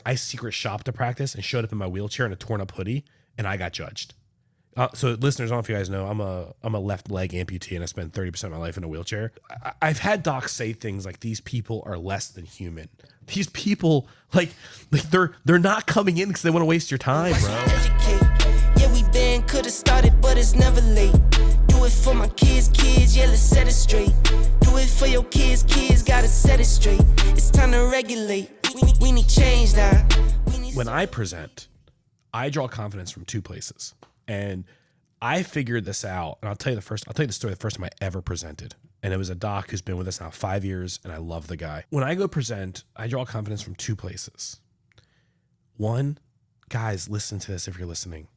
I secret shopped to practice and showed up in my wheelchair in a torn up hoodie, and I got judged. So listeners, I don't know if you guys know, I'm a left leg amputee, and I spend 30% of my life in a wheelchair. I've had docs say things like, these people are less than human. These people, like they're not coming in because they want to waste your time, bro. Yeah, we been coulda started, but it's never late. Do it for my kids, yeah, let's set it straight. Do it for your kids, gotta set it straight. It's time to regulate. We need change now. When I present, I draw confidence from two places. And I figured this out, and I'll tell you the story the first time I ever presented. And it was a doc who's been with us now 5 years, and I love the guy. When I go present, I draw confidence from two places. One, guys, listen to this if you're listening.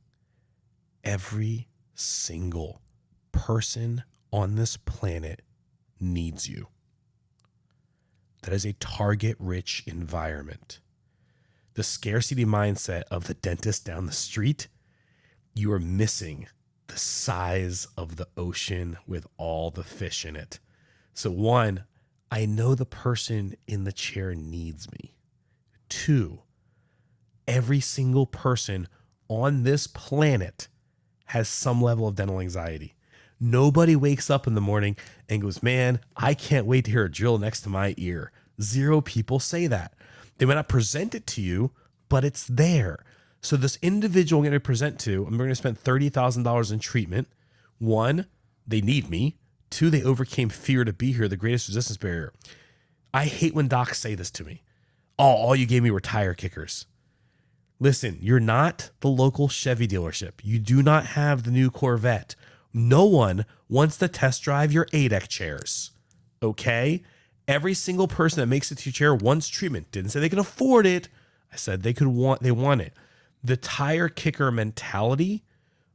Every single person on this planet needs you. That is a target-rich environment. The scarcity mindset of the dentist down the street, you are missing the size of the ocean with all the fish in it. So one, I know the person in the chair needs me. Two, every single person on this planet has some level of dental anxiety. Nobody wakes up in the morning and goes, man, I can't wait to hear a drill next to my ear. 0 people say that. They might not present it to you, but it's there. So this individual I'm going to present to, I'm going to spend $30,000 in treatment. One, they need me. Two, they overcame fear to be here, the greatest resistance barrier. I hate when docs say this to me. Oh, all you gave me were tire kickers. Listen, you're not the local Chevy dealership. You do not have the new Corvette. No one wants to test drive your ADEC chairs. Okay? Every single person that makes it to your chair wants treatment. Didn't say they can afford it. I said they want it. The tire kicker mentality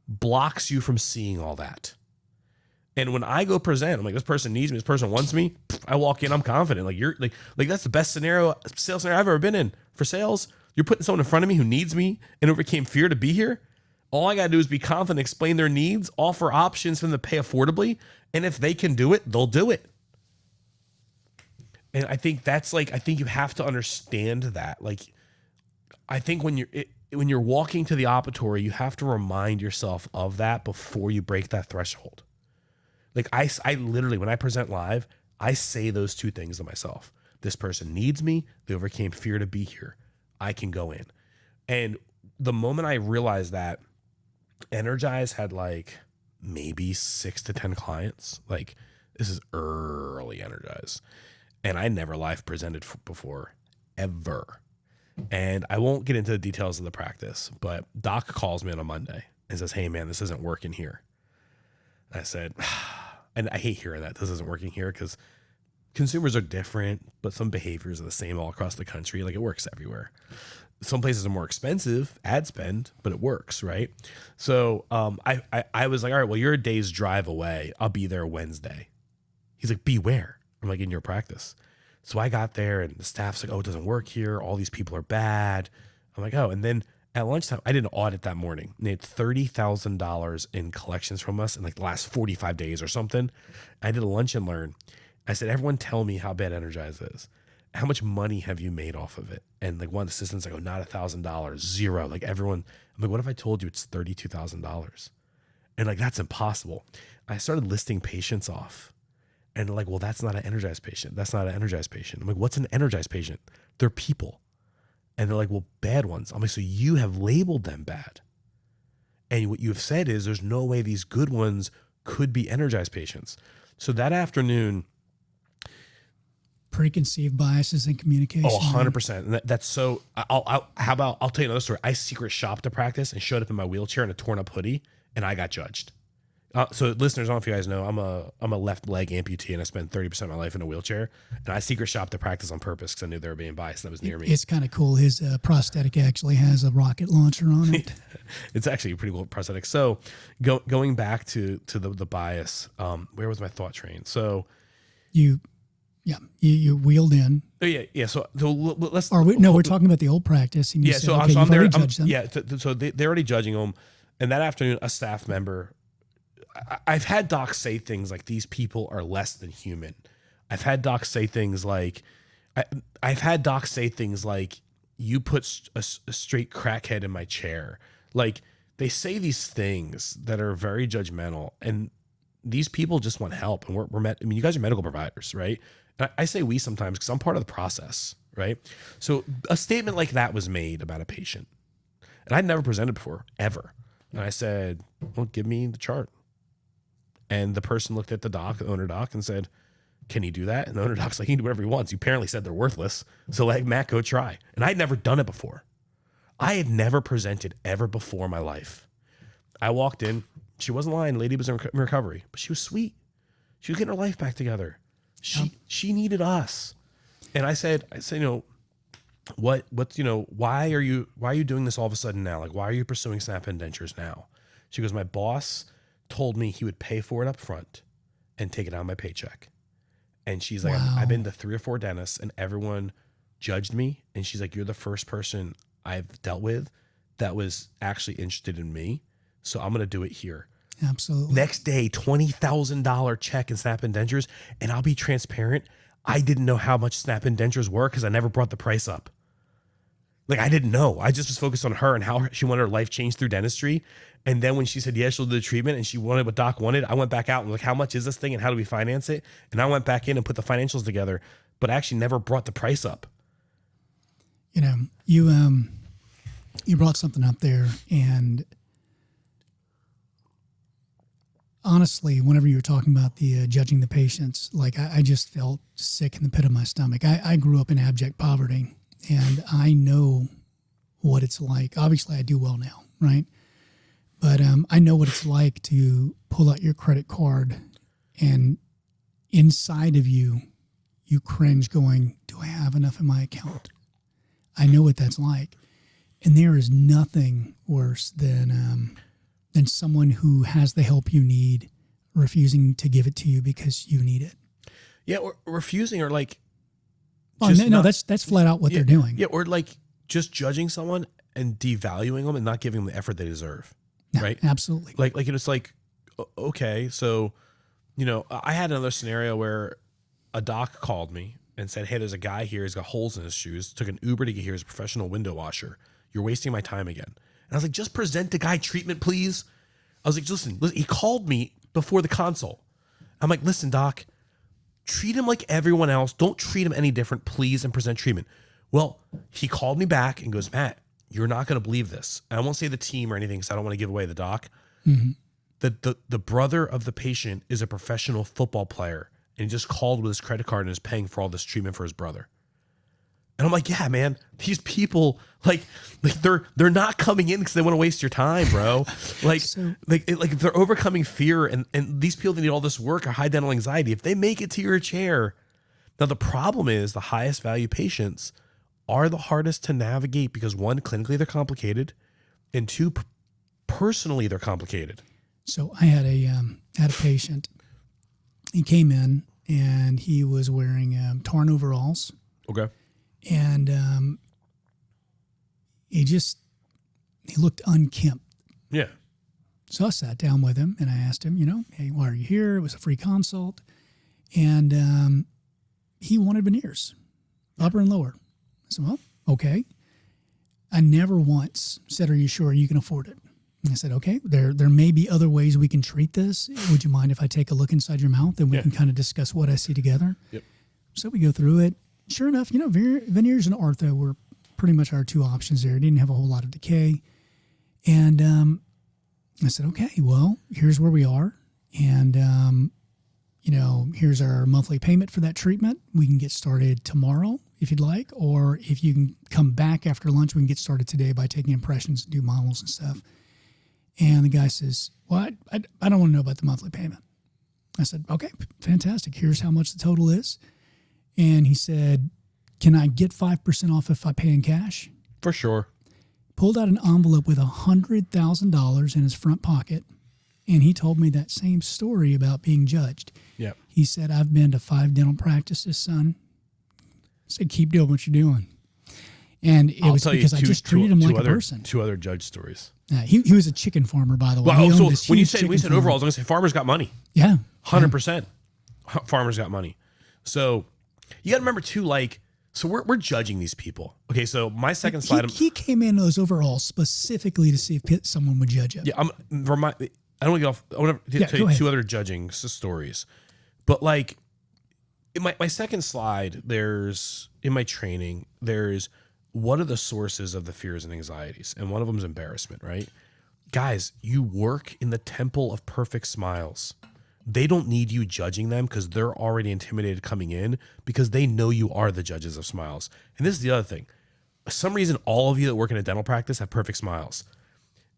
blocks you from seeing all that. And when I go present, I'm like, this person needs me, this person wants me. I walk in, I'm confident. Like you're like that's the best sales scenario I've ever been in for sales. You're putting someone in front of me who needs me and overcame fear to be here. All I gotta do is be confident, explain their needs, offer options for them to pay affordably, and if they can do it, they'll do it. And I think I think you have to understand that. Like, I think when you're walking to the operatory, you have to remind yourself of that before you break that threshold. Like I literally, when I present live, I say those two things to myself. This person needs me. They overcame fear to be here. I can go in. And the moment I realized that, Energize had like maybe 6 to 10 clients. Like, this is early Energize. And I never live presented before, ever. And I won't get into the details of the practice, but doc calls me on a Monday and says, hey man, this isn't working here. And I said, and I hate hearing that this isn't working here because consumers are different, but some behaviors are the same all across the country. Like, it works everywhere. Some places are more expensive ad spend, but it works, right? So I was like, all right, well, you're a day's drive away. I'll be there Wednesday. He's like, be where? I'm like, in your practice. So I got there and the staff's like, oh, it doesn't work here. All these people are bad. I'm like, oh, and then at lunchtime, I did an audit that morning. They had $30,000 in collections from us in like the last 45 days or something. I did a lunch and learn. I said, everyone tell me how bad Energize is. How much money have you made off of it? And like one assistant's like, oh, not $1,000, 0. Like everyone, I'm like, what if I told you it's $32,000? And like, that's impossible. I started listing patients off. And they're like, well, that's not an Energized patient. That's not an Energized patient. I'm like, what's an Energized patient? They're people. And they're like, well, bad ones. I'm like, so you have labeled them bad. And what you've said is there's no way these good ones could be Energized patients. So that afternoon, preconceived biases in communication. Oh, 100%. And that's so, I'll tell you another story. I secret shopped to practice and showed up in my wheelchair in a torn up hoodie, and I got judged. So listeners, I don't know if you guys know, I'm a left leg amputee, and I spend 30% of my life in a wheelchair, and I secret shopped to practice on purpose because I knew they were being biased and that was near me. It's kind of cool. His prosthetic actually has a rocket launcher on it. It's actually a pretty cool prosthetic. So going back to the bias, where was my thought train? So you wheeled in. Oh yeah. So let's. We're talking about the old practice. And you said, so okay, I'm there. Judged them. Yeah. So they're already judging them. And that afternoon, a staff member, I've had docs say things like, these people are less than human. I've had docs say things like, you put a straight crackhead in my chair. Like, they say these things that are very judgmental, and these people just want help. And you guys are medical providers, right? And I say we sometimes because I'm part of the process, right? So a statement like that was made about a patient, and I'd never presented before, ever. And I said, well, give me the chart. And the person looked at the owner doc, and said, can he do that? And the owner doc's like, he can do whatever he wants. You apparently said they're worthless. So let Matt go try. And I'd never done it before. I had never presented ever before in my life. I walked in. She wasn't lying. Lady was in recovery, but she was sweet. She was getting her life back together. She needed us. And I said, why are you doing this all of a sudden now? Like, why are you pursuing snap-in dentures now? She goes, my boss told me he would pay for it up front and take it out of my paycheck. And she's like, Wow. I've been to 3 or 4 dentists, and everyone judged me. And she's like, you're the first person I've dealt with that was actually interested in me. So I'm going to do it here. Absolutely. Next day, $20,000 check in snap-in dentures. And I'll be transparent. I didn't know how much snap-in dentures were because I never brought the price up. Like, I didn't know. I just was focused on her and how she wanted her life changed through dentistry. And then when she said, yes, she'll do the treatment, and she wanted what doc wanted, I went back out and like, how much is this thing and how do we finance it? And I went back in and put the financials together, but I actually never brought the price up. You brought something up there, and honestly, whenever you were talking about the judging the patients, like I just felt sick in the pit of my stomach. I grew up in abject poverty, and I know what it's like. Obviously, I do well now, right? But I know what it's like to pull out your credit card, and inside of you, you cringe going, do I have enough in my account? I know what that's like. And there is nothing worse than someone who has the help you need refusing to give it to you because you need it. Yeah, or refusing, or like, that's flat out what they're doing. Yeah, or like just judging someone and devaluing them and not giving them the effort they deserve. Yeah, right? Absolutely. Like it's like, okay, so, I had another scenario where a doc called me and said, hey, there's a guy here. He's got holes in his shoes. Took an Uber to get here. He's a professional window washer. You're wasting my time again. And I was like, just present the guy treatment, please. I was like, listen, he called me before the consult. I'm like, listen, doc, treat him like everyone else. Don't treat him any different, please, and present treatment. Well, he called me back and goes, Matt, you're not going to believe this. I won't say the team or anything because I don't want to give away the doc. Mm-hmm. The brother of the patient is a professional football player, and he just called with his credit card and is paying for all this treatment for his brother. And I'm like, yeah, man, these people, like they're not coming in because they want to waste your time, bro. Like they're overcoming fear, and these people that need all this work are high dental anxiety. If they make it to your chair, now the problem is the highest value patients are the hardest to navigate because 1, clinically they're complicated, and 2, personally they're complicated. So I had a patient. He came in and he was wearing torn overalls. Okay. And he looked unkempt. Yeah. So I sat down with him and I asked him, hey, why are you here? It was a free consult. And he wanted veneers, upper and lower. I said, well, okay. I never once said, are you sure you can afford it? And I said, okay, there may be other ways we can treat this. Would you mind if I take a look inside your mouth and we can kind of discuss what I see together? Yep. So we go through it. Sure enough, veneers and ortho were pretty much our 2 options there. It didn't have a whole lot of decay. And I said, okay, well, here's where we are. And, here's our monthly payment for that treatment. We can get started tomorrow if you'd like, or if you can come back after lunch, we can get started today by taking impressions and do models and stuff. And the guy says, well, I don't want to know about the monthly payment. I said, okay, fantastic. Here's how much the total is. And he said, can I get 5% off if I pay in cash? For sure. Pulled out an envelope with $100,000 in his front pocket. And he told me that same story about being judged. Yeah. He said, I've been to 5 dental practices, son. I said, keep doing what you're doing. And it was because I just treated him like a person. 2 other judge stories. He was a chicken farmer, by the way. Well, so when you said farm. overalls, I'm going to say farmers got money. Yeah. 100%. Farmers got money. So you got to remember too, like So we're judging these people. Okay, so my second slide. He came in those overalls specifically to see if someone would judge him. Yeah, I don't want to get off. I want to tell you two other judging stories. But like, in my second slide, in my training, there's what are the sources of the fears and anxieties? And one of them is embarrassment, right? Guys, you work in the temple of perfect smiles. They don't need you judging them because they're already intimidated coming in because they know you are the judges of smiles. And this is the other thing. For some reason, all of you that work in a dental practice have perfect smiles.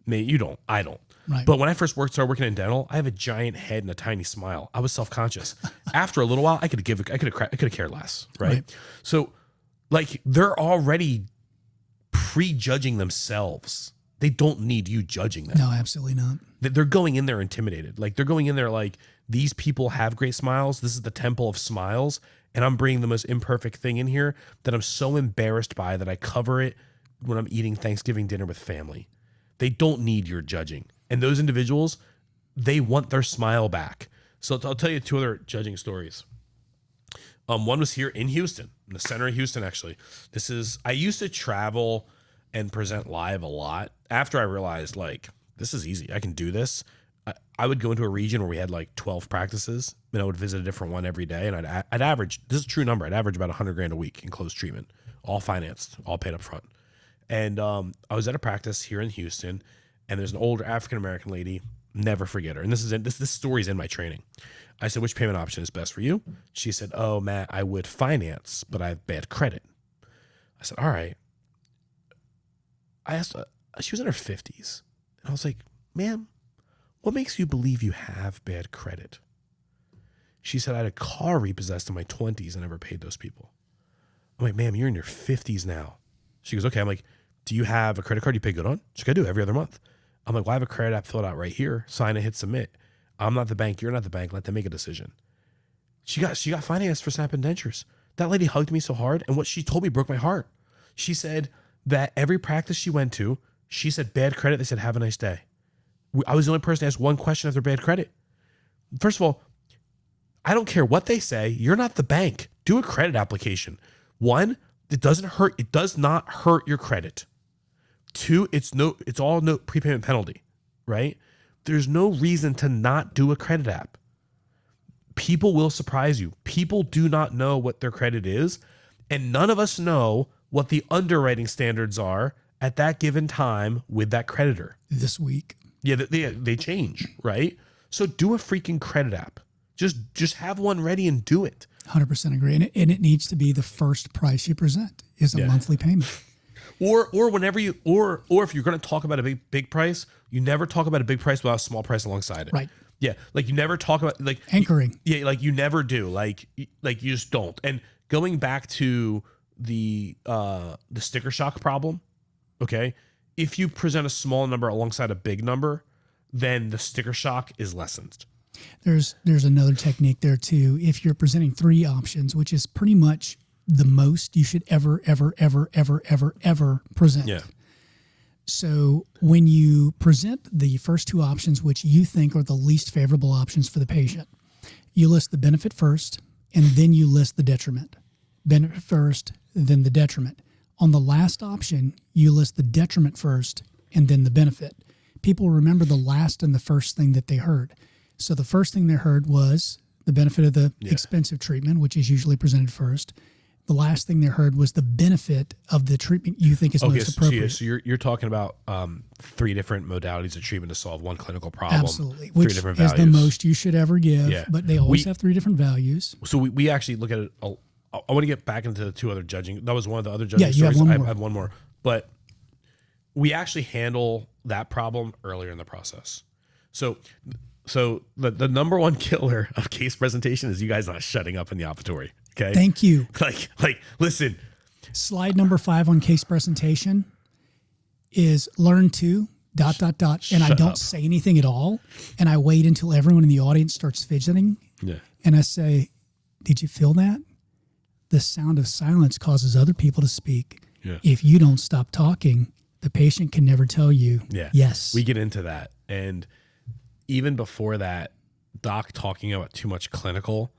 You don't. I don't. Right. But when I first started working in dental, I have a giant head and a tiny smile. I was self-conscious. After a little while, I could have cared less. Right? So, like, they're already prejudging themselves. They don't need you judging them. No, absolutely not. They're going in there intimidated. Like, they're going in there like, these people have great smiles. This is the temple of smiles. And I'm bringing the most imperfect thing in here that I'm so embarrassed by that I cover it when I'm eating Thanksgiving dinner with family. They don't need your judging. And those individuals, they want their smile back. So I'll tell you two other judging stories. One was here in Houston, in the center of Houston, actually. I used to travel and present live a lot. After I realized, like, this is easy. I can do this. I would go into a region where we had like 12 practices, and I would visit a different one every day. And I'd average, this is a true number, I'd average about $100,000 a week in closed treatment, all financed, all paid up front. And I was at a practice here in Houston, and there's an older African-American lady, never forget her. And this story's in my training. I said, which payment option is best for you? She said, oh, Matt, I would finance, but I have bad credit. I said, all right. I asked, she was in her 50s. And I was like, ma'am, what makes you believe you have bad credit? She said, I had a car repossessed in my 20s and never paid those people. I'm like, ma'am, you're in your 50s now. She goes, okay. I'm like, do you have a credit card you pay good on? She's like, I do every other month. I'm like, well, I have a credit app filled out right here. Sign it, hit submit. I'm not the bank. You're not the bank. Let them make a decision. She got financed for Snap Indentures. That lady hugged me so hard. And what she told me broke my heart. She said that every practice she went to, she said bad credit. They said, have a nice day. I was the only person to ask one question if they're bad credit. First of all, I don't care what they say. You're not the bank. Do a credit application. One, it doesn't hurt. It does not hurt your credit. Two, it's all no prepayment penalty, right? There's no reason to not do a credit app. People will surprise you. People do not know what their credit is, and none of us know what the underwriting standards are at that given time with that creditor. This week. Yeah, they change, right? So do a freaking credit app. Just have one ready and do it. 100% agree. And it needs to be the first price you present is a monthly payment. Or whenever you or if you're going to talk about a big price, you never talk about a big price without a small price alongside it. Right. Yeah, like you never talk about like anchoring. Yeah, like you never do. Like you just don't. And going back to the sticker shock problem, okay? If you present a small number alongside a big number, then the sticker shock is lessened. There's another technique there too. If you're presenting three options, which is pretty much the most you should ever present. Yeah. So when you present the first two options, which you think are the least favorable options for the patient, you list the benefit first, and then you list the detriment. Benefit first, then the detriment. On the last option, you list the detriment first, and then the benefit. People remember the last and the first thing that they heard. So the first thing they heard was the benefit of the expensive treatment, which is usually presented first. The last thing they heard was the benefit of the treatment you think is most appropriate. So you're talking about three different modalities of treatment to solve one clinical problem. Absolutely. Three Which different is values. the most you should ever give, but they always have three different values. So we actually look at it. I want to get back into the two other judging. That was one of the other judging you stories. have one more. I have one more. But we actually handle that problem earlier in the process. So the number one killer of case presentation is you guys not shutting up in the operatory. Okay. Thank you. Like, listen. Slide number 5 on case presentation is learn to ... and I don't say anything at all. And I wait until everyone in the audience starts fidgeting. Yeah. And I say, did you feel that? The sound of silence causes other people to speak. Yeah. If you don't stop talking, the patient can never tell you yes. We get into that. And even before that, doc talking about too much clinical,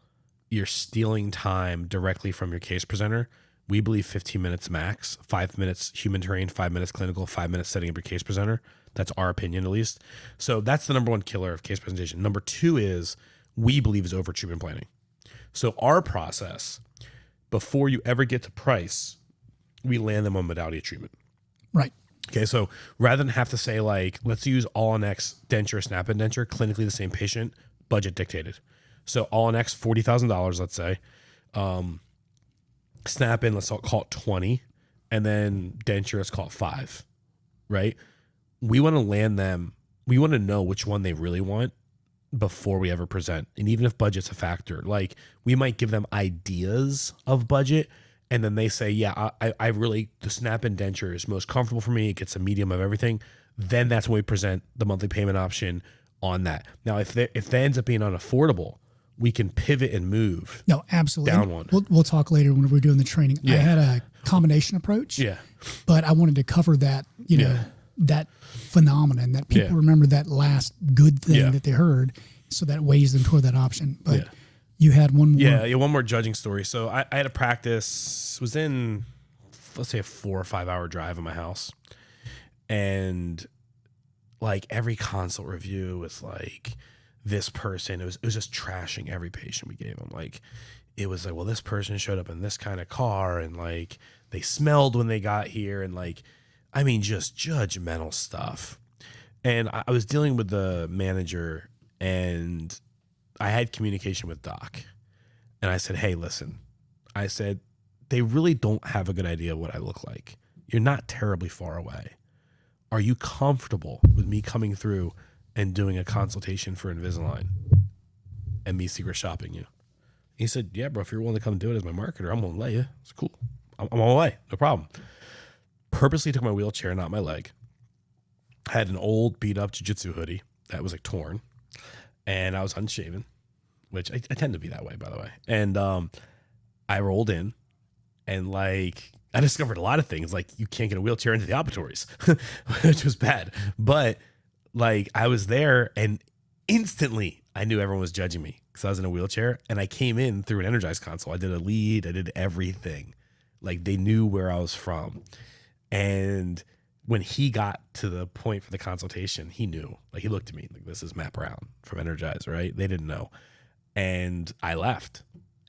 you're stealing time directly from your case presenter We believe 15 minutes max, 5 minutes human trained, 5 minutes clinical, 5 minutes setting up your case presenter. That's our opinion, at least. So that's the number one killer of case presentation. Number two is we believe is over treatment planning. So our process, before you ever get to price, we land them on modality of treatment. Right. Okay, so rather than have to say like, let's use all-on-X denture, snap-in denture, clinically the same patient, budget dictated. So all-on-X, $40,000, let's say. Snap-in, let's call it 20, and then denture, let's call it 5, right? We want to land them. We want to know which one they really want before we ever present. And even if budget's a factor, like we might give them ideas of budget, and then they say, yeah, I really, the snap-in denture is most comfortable for me. It gets a medium of everything. Then that's when we present the monthly payment option on that. Now, if that ends up being unaffordable, we can pivot and move. No, absolutely. Down one. We'll talk later when we're doing the training. Yeah. I had a combination approach. Yeah. But I wanted to cover that, you know, that phenomenon that people remember that last good thing that they heard, so that weighs them toward that option. But you had one more. Yeah, one more judging story. So I had a practice, was in, let's say, a 4 or 5 hour drive in my house. And like every consult review was like, this person, it was just trashing every patient we gave them. Like, it was like, well, this person showed up in this kind of car, and like they smelled when they got here, and like, I mean, just judgmental stuff. And I was dealing with the manager, and I had communication with Doc, and I said, hey, listen, I said, they really don't have a good idea of what I look like. You're not terribly far away. Are you comfortable with me coming through and doing a consultation for Invisalign and me secret shopping you? He said, yeah, bro, if you're willing to come do it as my marketer, I'm going to let you. It's cool. I'm on my way. No problem. Purposely took my wheelchair, not my leg. I had an old beat up jiu-jitsu hoodie that was like torn, and I was unshaven, which I tend to be that way, by the way. And I rolled in, and like I discovered a lot of things. Like, you can't get a wheelchair into the operatories, which was bad. But like, I was there, and instantly I knew everyone was judging me because I was in a wheelchair, and I came in through an Energized console. I did a lead. I did everything. Like, they knew where I was from. And when he got to the point for the consultation, he knew. Like, he looked at me like, this is Matt Brown from Energize, right? They didn't know. And I left,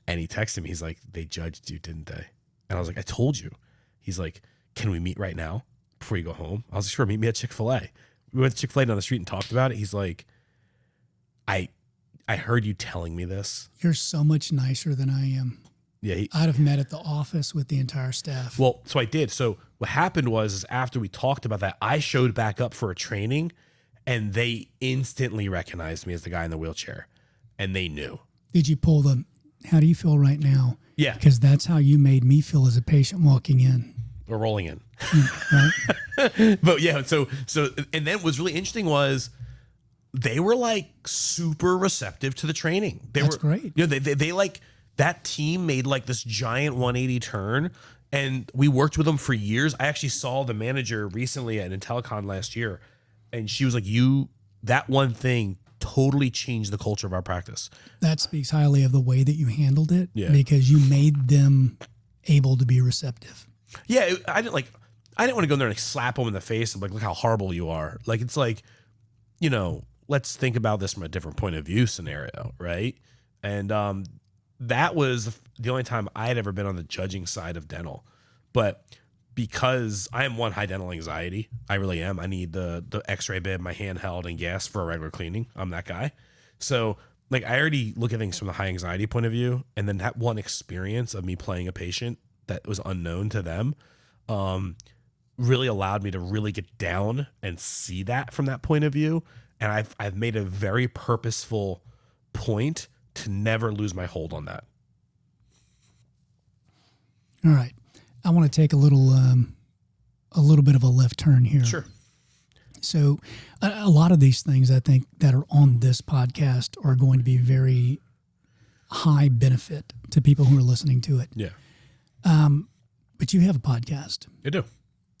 and he texted me. He's like, they judged you, didn't they? And I was like, I told you. He's like, can we meet right now before you go home? I was like, sure, meet me at Chick-fil-A. We went to Chick-fil-A down the street and talked about it. He's like, I heard you telling me this. You're so much nicer than I am. Yeah, I'd have met at the office with the entire staff. Well, so I did. So what happened was, is after we talked about that, I showed back up for a training, and they instantly recognized me as the guy in the wheelchair, and they knew. Did you pull the, how do you feel right now? Yeah. Because that's how you made me feel as a patient walking in. Or rolling in. Right? But yeah, so and then what's really interesting was they were like super receptive to the training. That's great. You know, they like, that team made like this giant 180 turn, and we worked with them for years. I actually saw the manager recently at IntelliCon last year, and she was like, that one thing totally changed the culture of our practice. That speaks highly of the way that you handled it, because you made them able to be receptive. Yeah, I didn't want to go in there and like slap them in the face and like, look how horrible you are. Like, it's like, you know, let's think about this from a different point of view scenario, right? And that was the only time I had ever been on the judging side of dental. But because I am high dental anxiety, I really am. I need the x-ray bib, my handheld, and gas for a regular cleaning. I'm that guy. So like, I already look at things from the high anxiety point of view. And then that one experience of me playing a patient that was unknown to them really allowed me to really get down and see that from that point of view. And I've made a very purposeful point to never lose my hold on that. All right. I want to take a little bit of a left turn here. Sure. So a lot of these things I think that are on this podcast are going to be very high benefit to people who are listening to it. Yeah. But you have a podcast. I do.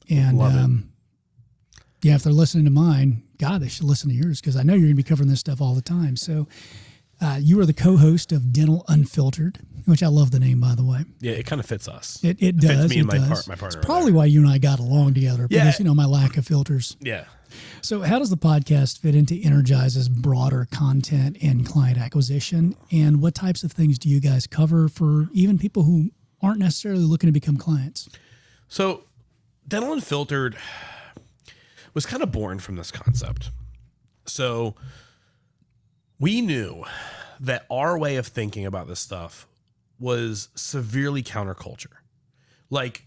And Love it. Yeah, if they're listening to mine, God, they should listen to yours, because I know you're going to be covering this stuff all the time. So You are the co-host of Dental Unfiltered, which I love the name, by the way. Yeah, it kind of fits us. It does. Fits me and my does. partner. It's probably why you and I got along together, because, Yeah. my lack of filters. Yeah. So how does the podcast fit into Energize's broader content and client acquisition? And what types of things do you guys cover for even people who aren't necessarily looking to become clients? So Dental Unfiltered was kind of born from this concept. So we knew that our way of thinking about this stuff was severely counterculture. Like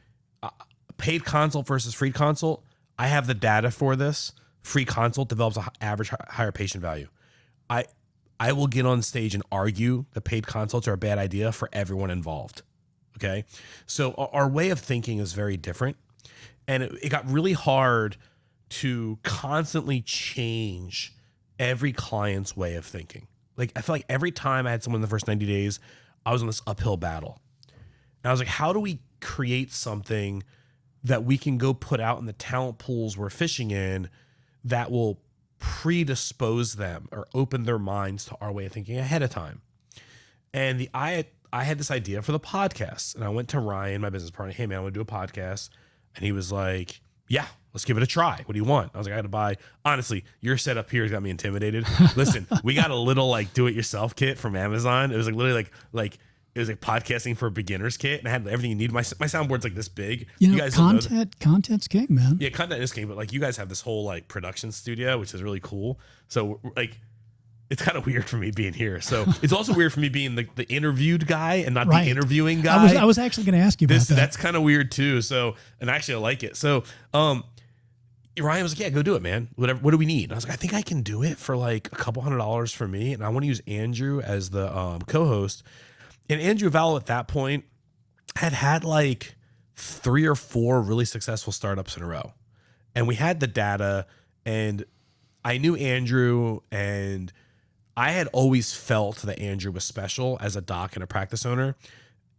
paid consult versus free consult. I have the data for this. Free consult develops an average higher patient value. I will get on stage and argue that paid consults are a bad idea for everyone involved. Okay. So our way of thinking is very different. And it got really hard to constantly change every client's way of thinking. Like, I feel like every time I had someone in the first 90 days, I was on this uphill battle. And I was like, how do we create something that we can go put out in the talent pools we're fishing in that will predispose them or open their minds to our way of thinking ahead of time? And I had this idea for the podcast, and I went to Ryan, my business partner. Hey man, I want to do a podcast. And he was like, yeah, let's give it a try. What do you want? I was like, I got to buy. Honestly, your setup here has got me intimidated. Listen, we got a little like do-it-yourself kit from Amazon. It was like literally like it was like podcasting for beginners kit, and I had everything you need. My soundboard's like this big. You guys content's king, man. Yeah, content is king, but like you guys have this whole like production studio, which is really cool. So like, it's kind of weird for me being here. So it's also weird for me being the interviewed guy and not the interviewing guy. I was actually going to ask you about that. That's kind of weird too. So, and actually I like it. So, Ryan was like, yeah, go do it, man. Whatever. What do we need? And I was like, I think I can do it for like a couple $100 for me. And I want to use Andrew as the co-host. And Andrew Vallow at that point had like 3 or 4 really successful startups in a row. And we had the data, and I knew Andrew, and I had always felt that Andrew was special as a doc and a practice owner,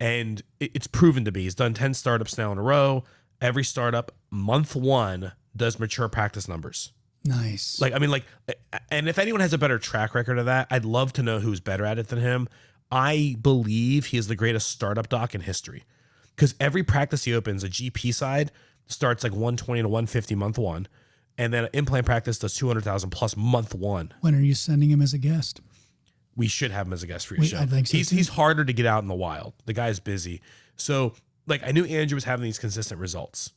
and it's proven to be. He's done 10 startups now in a row. Every startup, month 1, does mature practice numbers. Nice. And if anyone has a better track record of that, I'd love to know who's better at it than him. I believe he is the greatest startup doc in history, because every practice he opens, a GP side, starts like 120 to 150 month 1. And then an implant practice does 200,000 plus month 1. When are you sending him as a guest? We should have him as a guest for your show. I think so. He's harder to get out in the wild. The guy's busy. So like, I knew Andrew was having these consistent results,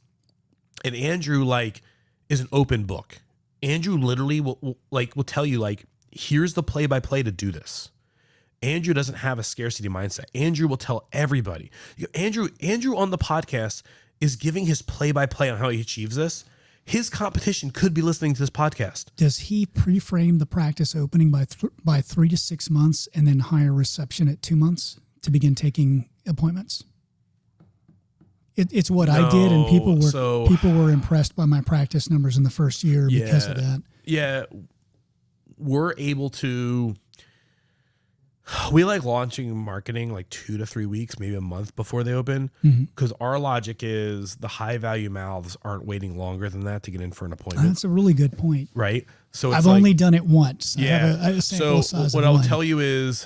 and Andrew like is an open book. Andrew literally will tell you like, here's the play-by-play to do this. Andrew doesn't have a scarcity mindset. Andrew will tell everybody. Andrew on the podcast is giving his play-by-play on how he achieves this. His competition could be listening to this podcast. Does he pre-frame the practice opening by 3 to 6 months and then hire reception at 2 months to begin taking appointments? It's what I did, and people were impressed by my practice numbers in the first year because of that. Yeah, we're able to. We like launching marketing like 2 to 3 weeks, maybe a month before they open, because our logic is the high value mouths aren't waiting longer than that to get in for an appointment. That's a really good point. Right. So it's I've only done it once. Yeah. I have a sample size what of I'll one. tell you is,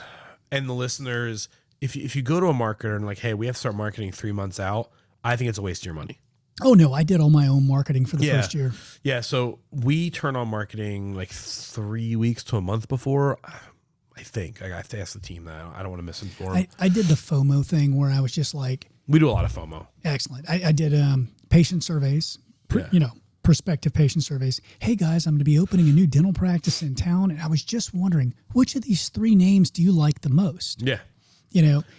and the listeners, if you go to a marketer and like, hey, we have to start marketing 3 months out, I think it's a waste of your money. Oh no, I did all my own marketing for the first year. Yeah. So we turn on marketing like 3 weeks to a month before. I think I have to ask the team that. I don't want to misinform. I did the FOMO thing where I was just like, we do a lot of FOMO. Excellent. I did patient surveys, prospective patient surveys. Hey guys, I'm going to be opening a new dental practice in town, and I was just wondering, which of these 3 names do you like the most? Yeah.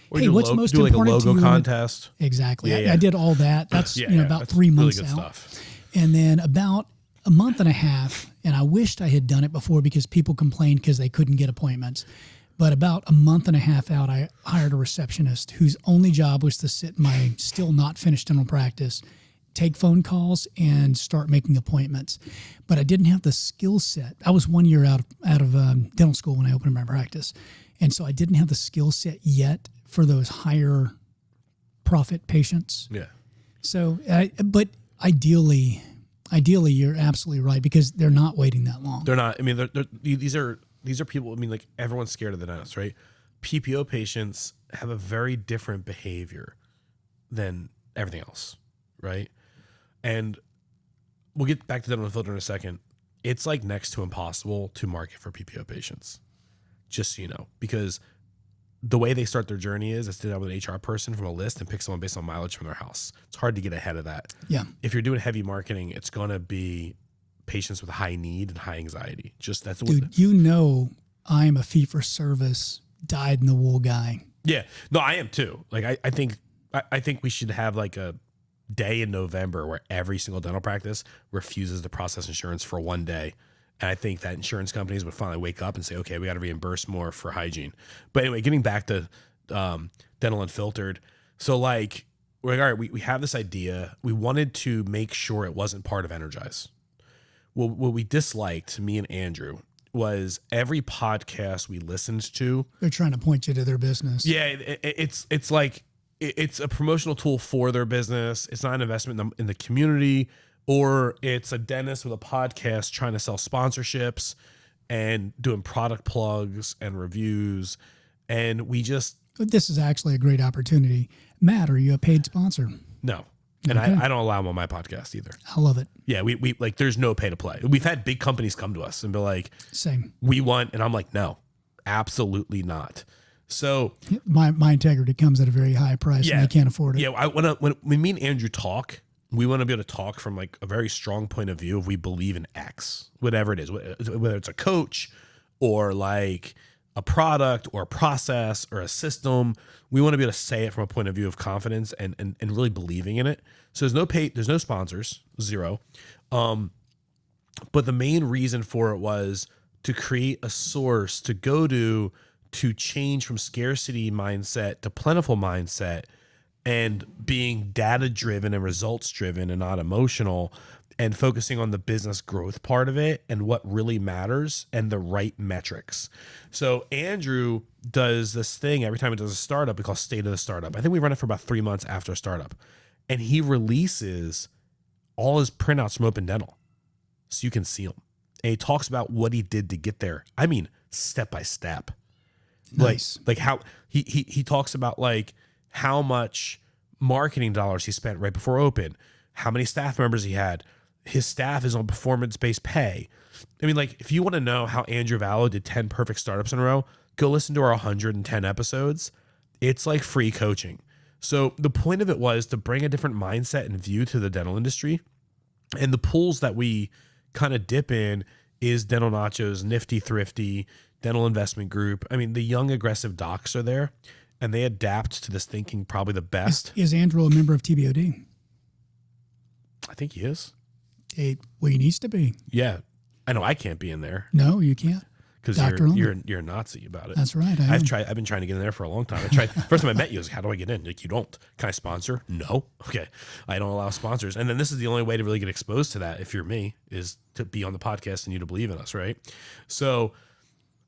Or hey, what's most important like a logo to you? Contest. Exactly. Yeah, I did all that. That's about 3 months really good out. Stuff. And then about a month and a half, and I wished I had done it before because people complained because they couldn't get appointments. But about a month and a half out, I hired a receptionist whose only job was to sit in my still not finished dental practice, take phone calls, and start making appointments. But I didn't have the skill set. I was 1 year out of dental school when I opened my practice. And so I didn't have the skill set yet for those higher profit patients. Yeah. So, but ideally, you're absolutely right, because they're not waiting that long. They're not. I mean, these are these are people, I mean, like everyone's scared of the dentist, right? PPO patients have a very different behavior than everything else, right? And we'll get back to dental filter in a second. It's like next to impossible to market for PPO patients, just so you know, because the way they start their journey is sit down with an HR person from a list and pick someone based on mileage from their house. It's hard to get ahead of that. Yeah. If you're doing heavy marketing, it's going to be patients with high need and high anxiety. Just that's Dude, you know, I'm a fee for service, dyed in the wool guy. Yeah, no, I am too. Like I think we should have like a day in November where every single dental practice refuses to process insurance for one day. And I think that insurance companies would finally wake up and say, okay, we got to reimburse more for hygiene. But anyway, getting back to dental unfiltered. So like, we're like, all right, we have this idea. We wanted to make sure it wasn't part of Energize. Well, what we disliked, me and Andrew, was every podcast we listened to. They're trying to point you to their business. Yeah, it's like, it's a promotional tool for their business. It's not an investment in the community. Or it's a dentist with a podcast trying to sell sponsorships and doing product plugs and reviews. And we just... But this is actually a great opportunity. Matt, are you a paid sponsor? No. And Okay. I don't allow them on my podcast either. I love it. Yeah, we like, there's no pay to play. We've had big companies come to us and be like, Same. we want... And I'm like, no, absolutely not. So... My integrity comes at a very high price and they can't afford it. Yeah, when me and Andrew talk... We want to be able to talk from like a very strong point of view if we believe in X, whatever it is, whether it's a coach or like a product or a process or a system. We want to be able to say it from a point of view of confidence and really believing in it. So there's no sponsors, zero. But the main reason for it was to create a source to go to change from scarcity mindset to plentiful mindset, and being data-driven and results-driven and not emotional, and focusing on the business growth part of it and what really matters and the right metrics. So Andrew does this thing every time he does a startup we call State of the Startup. I think we run it for about 3 months after a startup. And he releases all his printouts from Open Dental so you can see them. And he talks about what he did to get there. I mean, step by step. Nice. Like how he talks about like how much marketing dollars he spent right before open, how many staff members he had. His staff is on performance-based pay. I mean, like, if you want to know how Andrew Vallow did 10 perfect startups in a row, go listen to our 110 episodes. It's like free coaching. So the point of it was to bring a different mindset and view to the dental industry. And the pools that we kind of dip in is Dental Nachos, Nifty Thrifty, Dental Investment Group. I mean, the young, aggressive docs are there. And they adapt to this thinking probably the best. Is Andrew a member of TBOD? I think he is. Well, he needs to be. Yeah. I know I can't be in there. No, you can't. Because you're a Nazi about it. That's right. I've been trying to get in there for a long time. I tried first time I met you, I was like, how do I get in? Like, you don't. Can I sponsor? No. Okay. I don't allow sponsors. And then this is the only way to really get exposed to that, if you're me, is to be on the podcast and you to believe in us, right? So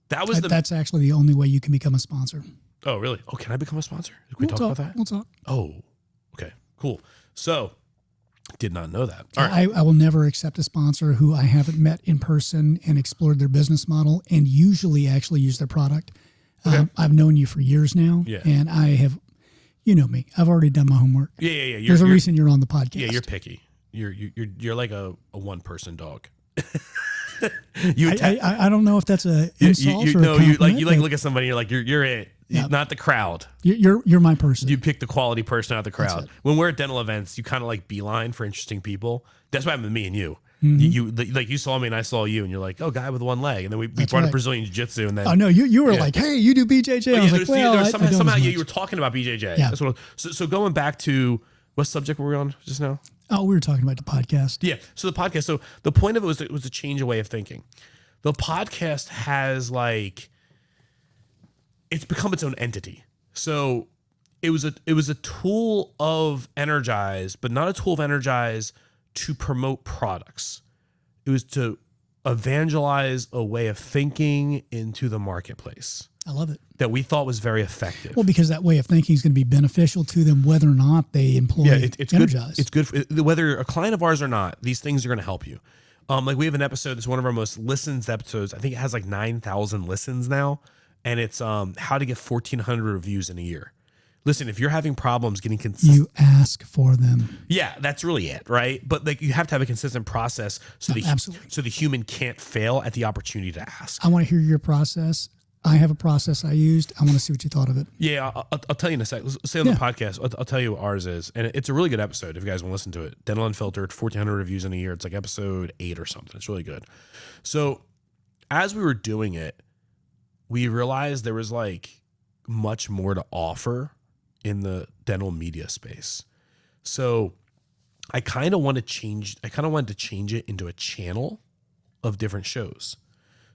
that's actually the only way you can become a sponsor. Oh, really? Oh, can I become a sponsor? Can we talk about that? We'll talk. Oh, okay, cool. So, did not know that. All right. I will never accept a sponsor who I haven't met in person and explored their business model and usually actually use their product. Okay. I've known you for years now, and I have, you know me, I've already done my homework. Yeah. There's a reason you're on the podcast. Yeah, you're picky. You're like a one-person dog. I don't know if that's a insult or a compliment, you look at somebody, you're like, you're it. Yep. Not the crowd. You're my person. You pick the quality person out of the crowd. When we're at dental events, you kind of like beeline for interesting people. That's what happened with me and you. Mm-hmm. You saw me and I saw you, and you're like, oh, guy with one leg, and then we brought up Brazilian jiu-jitsu, and then no, you were like, hey, you do BJJ. I was like, well, somehow you were talking about BJJ. Yeah. That's what. So going back to what subject were we on just now? Oh, we were talking about the podcast. Yeah. So the podcast. So the point of it was to change a way of thinking. The podcast has it's become its own entity. So it was a tool of Energize, but not a tool of Energize to promote products. It was to evangelize a way of thinking into the marketplace. I love it. That we thought was very effective. Well, because that way of thinking is going to be beneficial to them whether or not they employ it's Energize. Good. It's good. Whether a client of ours or not, these things are going to help you. Like we have an episode, it's one of our most listened episodes. I think it has like 9,000 listens now. And it's how to get 1,400 reviews in a year. Listen, if you're having problems getting consistent, You ask for them. yeah, that's really it, right? But like you have to have a consistent process so Absolutely. so the human can't fail at the opportunity to ask. I want to hear your process. I have a process I used. I want to see what you thought of it. Yeah, I'll tell you in a sec. Let's say on the podcast, I'll tell you what ours is. And it's a really good episode if you guys want to listen to it. Dental Unfiltered, 1,400 reviews in a year. It's like episode 8 or something. It's really good. So as we were doing it, we realized there was like much more to offer in the dental media space. So I kind of wanted to change it into a channel of different shows.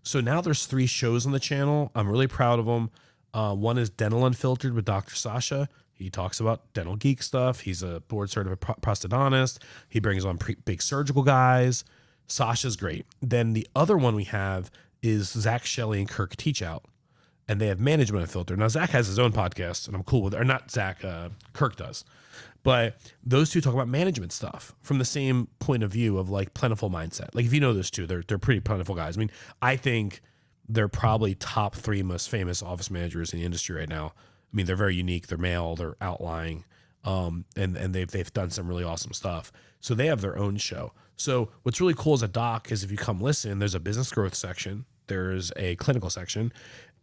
So now there's 3 shows on the channel. I'm really proud of them. One is Dental Unfiltered with Dr. Sasha. He talks about dental geek stuff. He's a board certified prosthodontist. He brings on big surgical guys. Sasha's great. Then the other one we have is Zach Shelley and Kirk Teach Out. And they have Management Unfiltered. Now, Zach has his own podcast, and I'm cool with it. Or not Zach, Kirk does. But those two talk about management stuff from the same point of view of like plentiful mindset. Like if you know those two, they're pretty plentiful guys. I mean, I think they're probably top 3 most famous office managers in the industry right now. I mean, they're very unique. They're male. They're outlying, and they've done some really awesome stuff. So they have their own show. So what's really cool as a doc is if you come listen, there's a business growth section. There's a clinical section.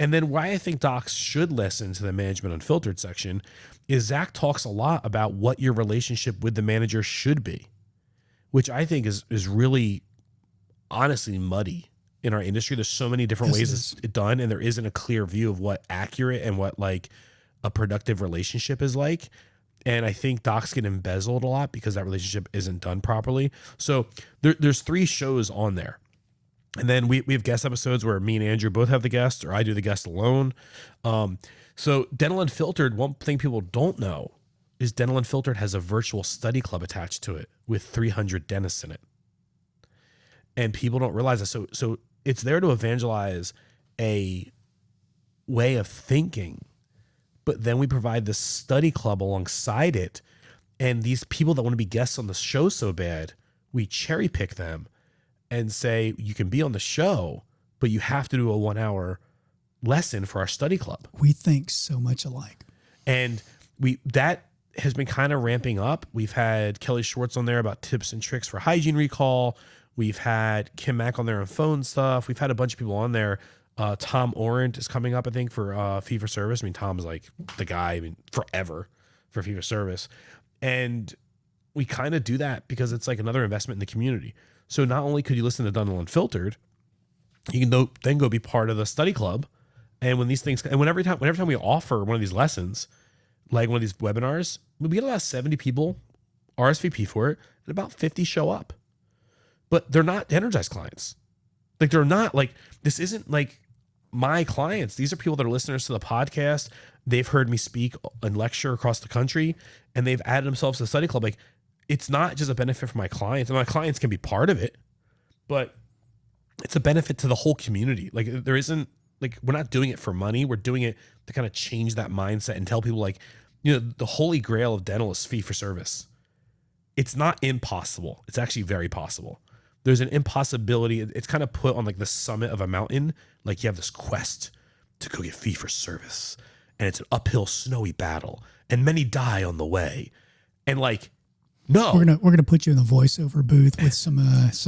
And then why I think docs should listen to the Management Unfiltered section is Zach talks a lot about what your relationship with the manager should be, which I think is really honestly muddy in our industry. There's so many different ways it's done, and there isn't a clear view of what accurate and what like a productive relationship is like. And I think docs get embezzled a lot because that relationship isn't done properly. So there's 3 shows on there. And then we have guest episodes where me and Andrew both have the guest, or I do the guest alone. So Dental Unfiltered, one thing people don't know is Dental Unfiltered has a virtual study club attached to it with 300 dentists in it. And people don't realize that. So it's there to evangelize a way of thinking, but then we provide this study club alongside it. And these people that want to be guests on the show so bad, we cherry pick them and say, you can be on the show, but you have to do a 1-hour lesson for our study club. We think so much alike. And that has been kind of ramping up. We've had Kelly Schwartz on there about tips and tricks for hygiene recall. We've had Kim Mack on there on phone stuff. We've had a bunch of people on there. Tom Orent is coming up, I think, for fee for service. I mean, Tom's like the guy, I mean, forever for fee for service. And we kind of do that because it's like another investment in the community. So not only could you listen to Dental Unfiltered, you can then go be part of the study club. And when these things, and whenever time we offer one of these lessons, like one of these webinars, we get about 70 people RSVP for it, and about 50 show up. But they're not energized clients. Like they're not like, this isn't like my clients. These are people that are listeners to the podcast. They've heard me speak and lecture across the country, and they've added themselves to the study club. Like, it's not just a benefit for my clients, and my clients can be part of it, but it's a benefit to the whole community. Like there isn't, like, we're not doing it for money. We're doing it to kind of change that mindset and tell people, like, you know, the holy grail of dental is fee for service. It's not impossible. It's actually very possible. There's an impossibility. It's kind of put on like the summit of a mountain. Like you have this quest to go get fee for service, and it's an uphill snowy battle, and many die on the way. And like, no, we're gonna put you in the voiceover booth with some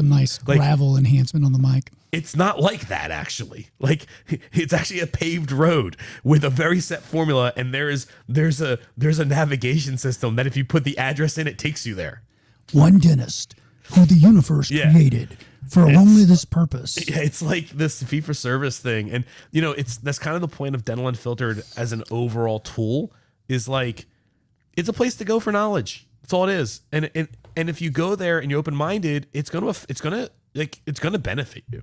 nice like, gravel enhancement on the mic. It's not like that, actually. Like it's actually a paved road with a very set formula, and there's a navigation system that if you put the address in, it takes you there. One dentist who the universe created for only this purpose. It's like this fee for service thing, and you know, that's kind of the point of Dental Unfiltered as an overall tool. Is like it's a place to go for knowledge. That's all it is. And if you go there and you're open-minded, it's gonna benefit you.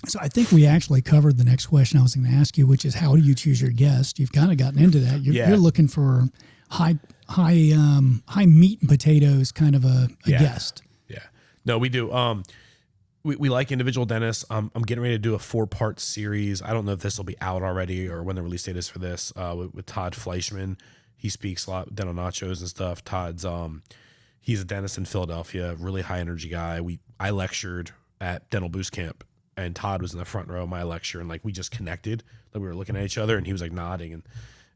So I think we actually covered the next question I was going to ask you, which is how do you choose your guest? You've kind of gotten into that. You're looking for high meat and potatoes kind of a guest. Yeah. No, we do. We like individual dentists. I'm getting ready to do a 4-part series. I don't know if this will be out already or when the release date is for this. With Todd Fleischman. He speaks a lot, dental nachos and stuff. Todd's he's a dentist in Philadelphia, really high energy guy. I lectured at Dental Boost Camp, and Todd was in the front row of my lecture, and like we just connected. Like we were looking at each other, and he was like nodding,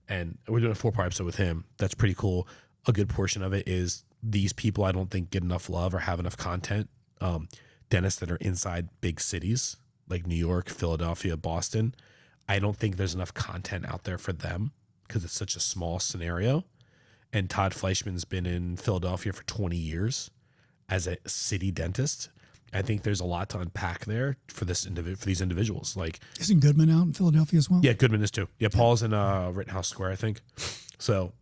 and we're doing a 4-part episode with him. That's pretty cool. A good portion of it is these people I don't think get enough love or have enough content. Dentists that are inside big cities like New York, Philadelphia, Boston. I don't think there's enough content out there for them because it's such a small scenario. And Todd Fleischman's been in Philadelphia for 20 years as a city dentist. I think there's a lot to unpack there for these individuals. Like, isn't Goodman out in Philadelphia as well? Yeah, Goodman is too. Yeah, Paul's in Rittenhouse Square, I think. So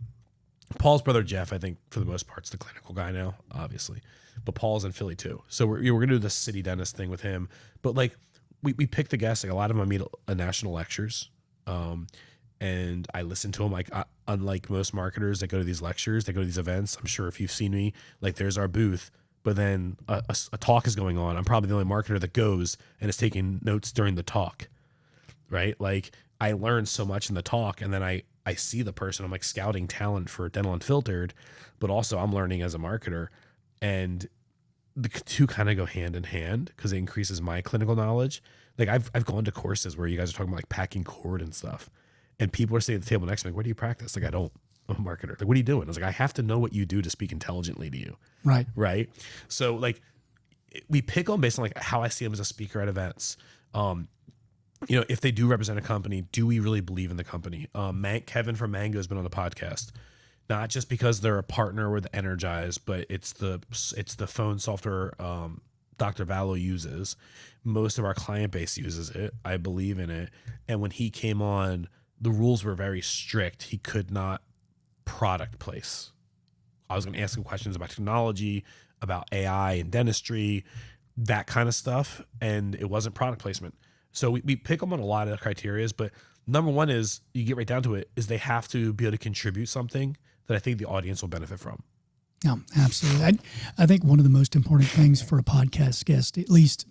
Paul's brother Jeff, I think for the most part, is the clinical guy now, obviously. But Paul's in Philly too. So we're gonna do the city dentist thing with him. But like we pick the guests. Like a lot of them I meet at national lectures. And I listen to them. Like unlike most marketers that go to these lectures, they go to these events. I'm sure if you've seen me, like there's our booth, but then a talk is going on. I'm probably the only marketer that goes and is taking notes during the talk, right? Like I learned so much in the talk, and then I see the person. I'm like scouting talent for Dental Unfiltered, but also I'm learning as a marketer, and the two kind of go hand in hand because it increases my clinical knowledge. Like I've gone to courses where you guys are talking about like packing cord and stuff. And people are sitting at the table next to me, like, where do you practice? Like, I don't. I'm a marketer. Like, what are you doing? I was like, I have to know what you do to speak intelligently to you. Right. Right. So, like, we pick them based on, like, how I see them as a speaker at events. If they do represent a company, do we really believe in the company? Kevin from Mango has been on the podcast, not just because they're a partner with Energize, but it's the phone software Dr. Vallo uses. Most of our client base uses it. I believe in it. And when he came on, the rules were very strict. He could not product place. I was going to ask him questions about technology, about AI and dentistry, that kind of stuff. And it wasn't product placement. So we pick them on a lot of criteria, but number one is, you get right down to it, is they have to be able to contribute something that I think the audience will benefit from. No, absolutely. I think one of the most important things for a podcast guest, at least,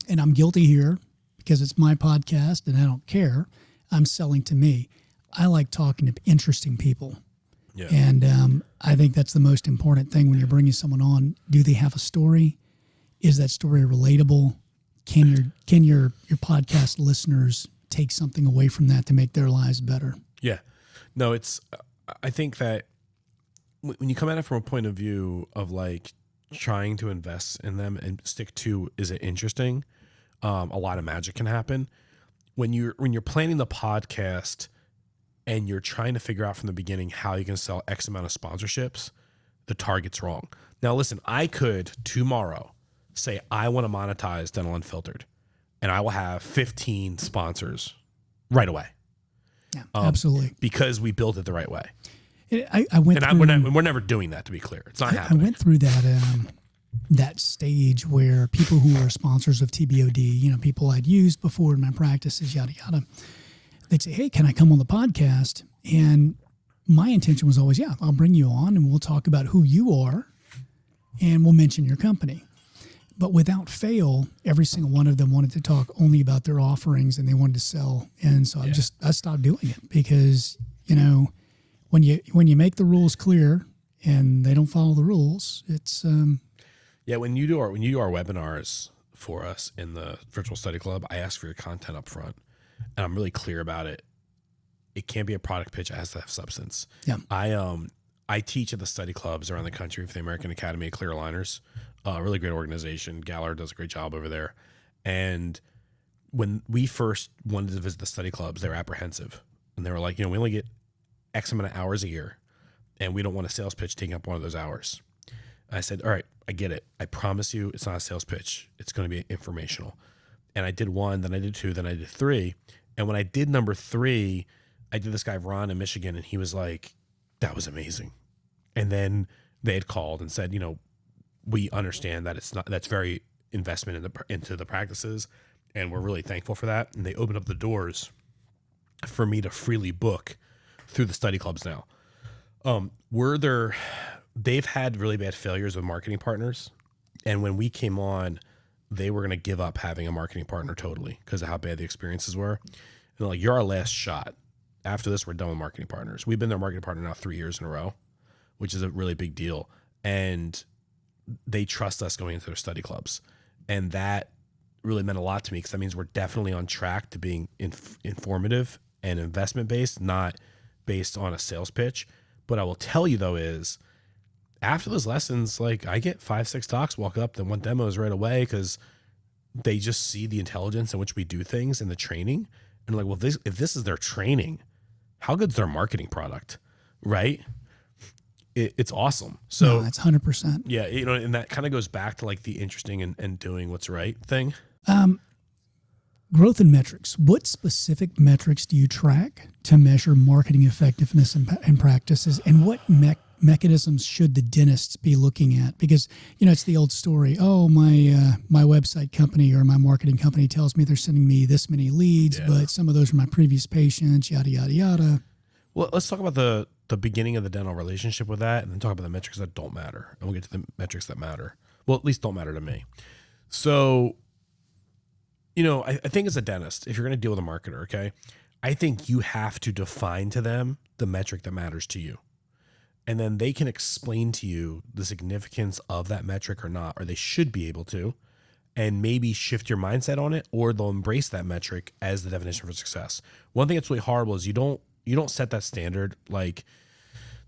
and I'm guilty here because it's my podcast and I don't care, I'm selling to me. I like talking to interesting people. Yeah. And I think that's the most important thing when you're bringing someone on. Do they have a story? Is that story relatable? Can your podcast listeners take something away from that to make their lives better? Yeah. No, I think that when you come at it from a point of view of like trying to invest in them and stick to, is it interesting? A lot of magic can happen. When you're planning the podcast and you're trying to figure out from the beginning how you can sell X amount of sponsorships, the target's wrong. Now, listen, I could tomorrow say I want to monetize Dental Unfiltered, and I will have 15 sponsors right away. Yeah, absolutely. Because we built it the right way. We're never doing that, to be clear. It's not happening. I went through that stage where people who are sponsors of TBOD, people I'd used before in my practices, yada, yada, they'd say, hey, can I come on the podcast? And my intention was always, yeah, I'll bring you on and we'll talk about who you are and we'll mention your company. But without fail, every single one of them wanted to talk only about their offerings and they wanted to sell. And so I stopped doing it because, when you make the rules clear and they don't follow the rules, it's when you do our webinars for us in the virtual study club, I ask for your content up front, and I'm really clear about it. It can't be a product pitch; it has to have substance. Yeah. I teach at the study clubs around the country for the American Academy of Clear Aligners, a really great organization. Galler does a great job over there. And when we first wanted to visit the study clubs, they were apprehensive, and they were like, we only get X amount of hours a year, and we don't want a sales pitch taking up one of those hours. I said, all right, I get it. I promise you it's not a sales pitch. It's going to be informational. And I did 1, then I did 2, then I did 3. And when I did number 3, I did this guy, Ron, in Michigan, and he was like, that was amazing. And then they had called and said, we understand that that's very investment into the practices, and we're really thankful for that. And they opened up the doors for me to freely book through the study clubs now. They've had really bad failures with marketing partners. And when we came on, they were going to give up having a marketing partner totally because of how bad the experiences were. And they're like, you're our last shot. After this, we're done with marketing partners. We've been their marketing partner now 3 years in a row, which is a really big deal. And they trust us going into their study clubs. And that really meant a lot to me, because that means we're definitely on track to being informative and investment based, not based on a sales pitch. But I will tell you though is, after those lessons, like I get 5-6 docs walk up that want demos right away, because they just see the intelligence in which we do things in the training. And like, well, if this is their training, how good's their marketing product, right? It's awesome. So no, it's 100%. yeah, and that kind of goes back to like the interesting and doing what's right thing. Growth and metrics. What specific metrics do you track to measure marketing effectiveness and practices? And what mechanisms should the dentists be looking at? Because, it's the old story. Oh, my website company or my marketing company tells me they're sending me this many leads, but some of those are my previous patients, yada, yada, yada. Well, let's talk about the beginning of the dental relationship with that, and then talk about the metrics that don't matter. And we'll get to the metrics that matter. Well, at least don't matter to me. So, I think as a dentist, if you're going to deal with a marketer, okay, I think you have to define to them the metric that matters to you. And then they can explain to you the significance of that metric or not, or they should be able to, and maybe shift your mindset on it, or they'll embrace that metric as the definition for success. One thing that's really horrible is you don't set that standard. Like,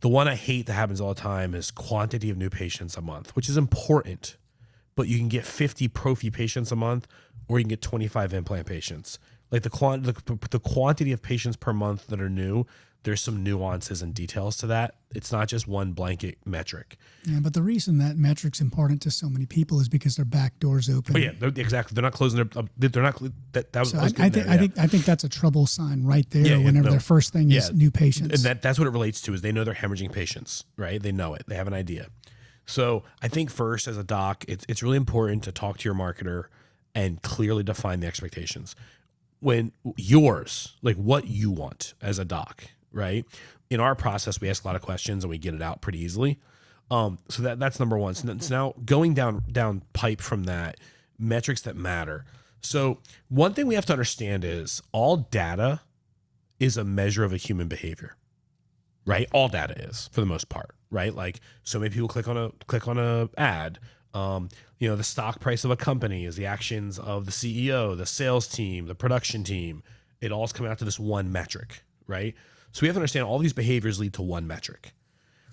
the one I hate that happens all the time is quantity of new patients a month, which is important, but you can get 50 prophy patients a month, or you can get 25 implant patients. Like the quantity of patients per month that are new, there's some nuances and details to that. It's not just one blanket metric. Yeah, but the reason that metric's important to so many people is because their back door's open. Oh yeah, exactly. They're not closing they're not. That was. So I think that's a trouble sign right there. Yeah, whenever their first thing is new patients, and that's what it relates to. Is they know they're hemorrhaging patients, right? They know it. They have an idea. So I think first, as a doc, it's really important to talk to your marketer and clearly define the expectations. When yours, like what you want as a doc, right? In our process, we ask a lot of questions and we get it out pretty easily. So that's number one. So now going down pipe from that, metrics that matter. So one thing we have to understand is all data is a measure of a human behavior, right? All data is, for the most part, right? Like, so many people click on a ad. The stock price of a company is the actions of the CEO, the sales team, the production team. It all's coming out to this one metric, right? So we have to understand all these behaviors lead to one metric.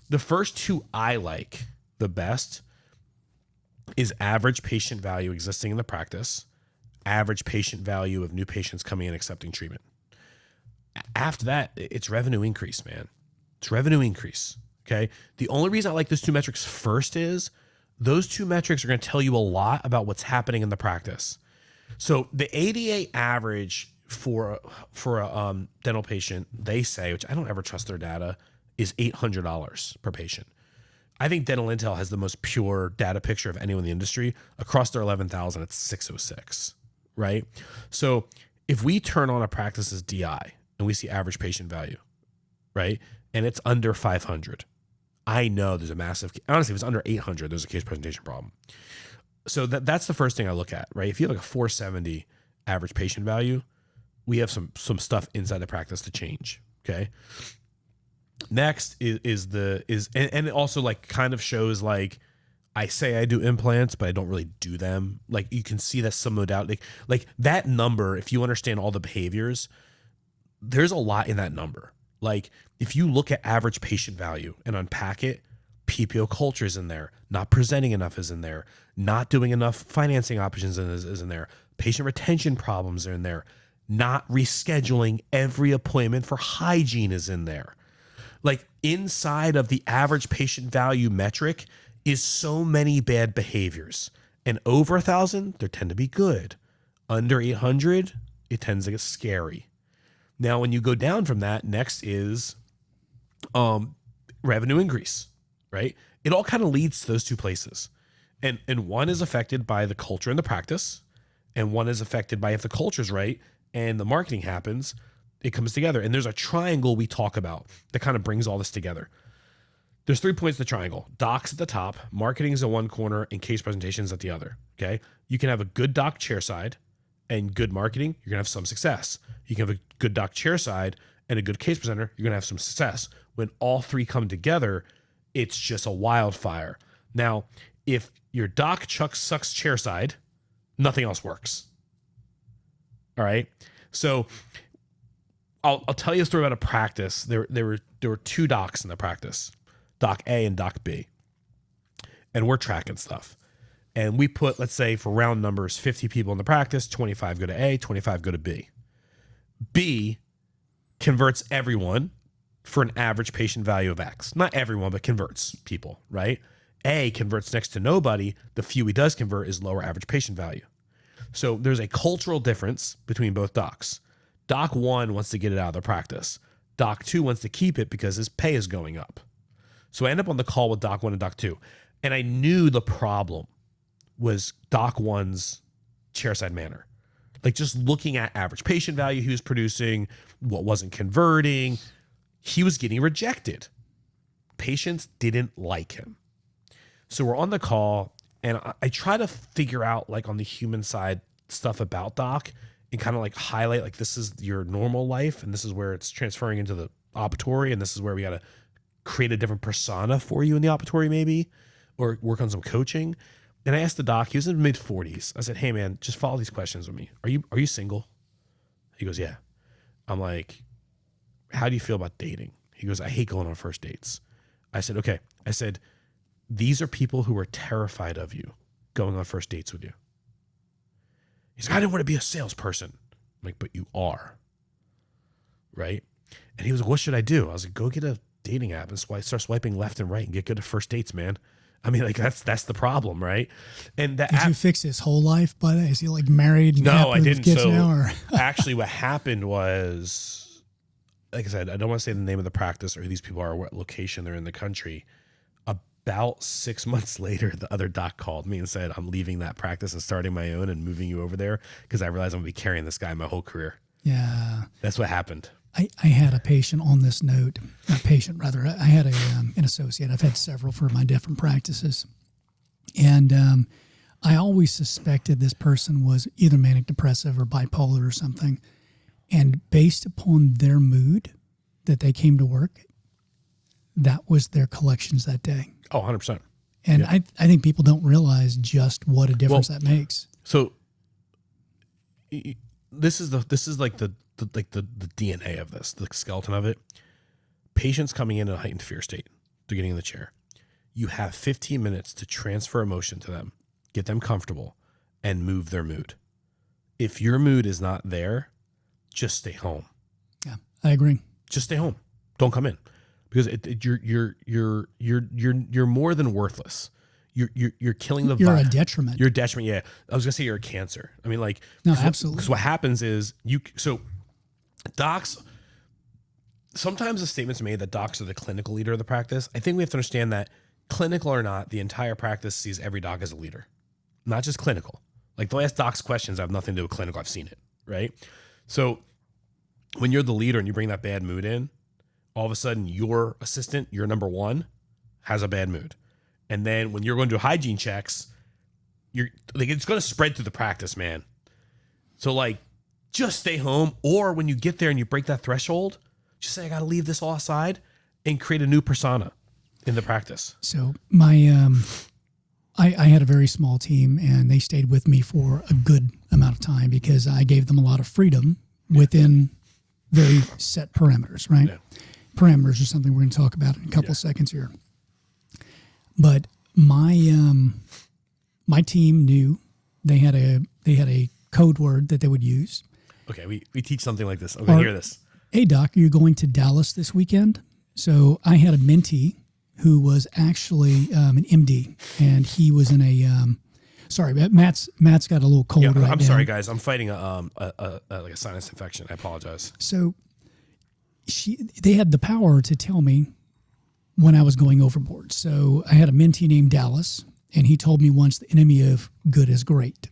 The first two I like the best is average patient value existing in the practice, average patient value of new patients coming in accepting treatment. After that, it's revenue increase, man. It's revenue increase, okay? The only reason I like those two metrics first is those two metrics are going to tell you a lot about what's happening in the practice. So the ADA average for a dental patient, they say, which I don't ever trust their data, is $800 per patient. I think Dental Intel has the most pure data picture of anyone in the industry. Across their 11,000, it's 606, right? So if we turn on a practice's DI and we see average patient value, right, and it's under 500, I know there's a massive, honestly, if it's under 800, there's a case presentation problem. So that's the first thing I look at, right? If you have like a 470 average patient value, we have some stuff inside the practice to change, okay? Next is and it also like kind of shows like I say I do implants, but I don't really do them. Like you can see that some modality, like that number, if you understand all the behaviors, there's a lot in that number. Like if you look at average patient value and unpack it, PPO culture is in there, not presenting enough is in there, not doing enough financing options is in there, patient retention problems are in there, not rescheduling every appointment for hygiene is in there. Like inside of the average patient value metric is so many bad behaviors. And over 1,000, they tend to be good. Under 800, it tends to get scary. Now, when you go down from that, next is revenue increase, right? It all kind of leads to those two places. And one is affected by the culture and the practice, and one is affected by if the culture's right and the marketing happens, it comes together. And there's a triangle we talk about that kind of brings all this together. There's 3 points to the triangle. Docs at the top, marketing is at one corner, and case presentations at the other, okay? You can have a good doc chair side and good marketing, you're going to have some success. You can have a good doc chair side and a good case presenter, you're going to have some success. When all three come together, it's just a wildfire. Now, if your doc sucks chair side Nothing else works. All right. So I'll tell you a story about a practice. There were two docs in the practice, Doc A and Doc B. And we're tracking stuff. And we put, let's say for round numbers, 50 people in the practice, 25 go to A, 25 go to B. B converts everyone for an average patient value of X. Not everyone, but converts people, right? A converts next to nobody. The few he does convert is lower average patient value. So there's a cultural difference between both docs. Doc 1 wants to get it out of the practice. Doc 2 wants to keep it because his pay is going up. So I end up on the call with Doc 1 and Doc 2. And I knew the problem was Doc 1's chairside manner. Like just looking at average patient value he was producing, what wasn't converting, he was getting rejected. Patients didn't like him. So we're on the call, and I try to figure out, like, on the human side stuff about Doc and kind of like highlight, like, this is your normal life and this is where it's transferring into the operatory, and this is where we got to create a different persona for you in the operatory maybe, or work on some coaching. And I asked the doc, he was in mid 40s. I said, hey man, just follow these questions with me. Are you single? He goes, yeah. I'm like, how do you feel about dating? He goes, I hate going on first dates. I said, okay. I said, these are people who are terrified of you going on first dates with you. He's like, I didn't want to be a salesperson. I'm like, but you are. Right? And he was like, what should I do? I was like, go get a dating app and start swiping left and right and get good at first dates, man. I mean, like that's the problem, right? And that Did you fix his whole life, but is he like married? And no, I didn't. Kids So now, or? Actually, what happened was, like I said, I don't want to say the name of the practice or who these people are, or what location they're in the country. About 6 months later, the other doc called me and said, I'm leaving that practice and starting my own and moving you over there because I realized I'm going to be carrying this guy my whole career. Yeah. That's what happened. I had a patient on this note, not patient, rather. I had an associate. I've had several for my different practices. And I always suspected this person was either manic depressive or bipolar or something. And based upon their mood that they came to work, that was their collections that day. Oh, 100%. And yeah. I think people don't realize just what a difference that makes. So this is like the DNA of this, the skeleton of it. Patients coming in a heightened fear state, they're getting in the chair. You have 15 minutes to transfer emotion to them, get them comfortable, and move their mood. If your mood is not there, just stay home. Yeah, I agree. Just stay home. Don't come in, because you're more than worthless. You're killing the vibe. You're a detriment. You're a detriment. Yeah, I was gonna say you're a cancer. I mean, like, no, absolutely. Because what happens is docs. Sometimes the statement's made that docs are the clinical leader of the practice. I think we have to understand that, clinical or not, the entire practice sees every doc as a leader, not just clinical. Like, the last doc's questions have nothing to do with clinical. I've seen it, right? So when you're the leader and you bring that bad mood in, all of a sudden your assistant, your number one, has a bad mood. And then when you're going to do hygiene checks, it's going to spread through the practice, man. So, like, just stay home. Or when you get there and you break that threshold, just say, I got to leave this all aside and create a new persona in the practice. So I had a very small team, and they stayed with me for a good amount of time because I gave them a lot of freedom within very set parameters, right? Yeah. Parameters are something we're going to talk about in a couple of seconds here. But my team knew they had a code word that they would use. Okay, we teach something like this. Okay, hear this. Hey, Doc, are you going to Dallas this weekend? So I had a mentee who was actually an MD, and he was in a sorry, Matt's got a little cold right now. I'm sorry, guys. I'm fighting a sinus infection. I apologize. So they had the power to tell me when I was going overboard. So I had a mentee named Dallas, and he told me once the enemy of good is great.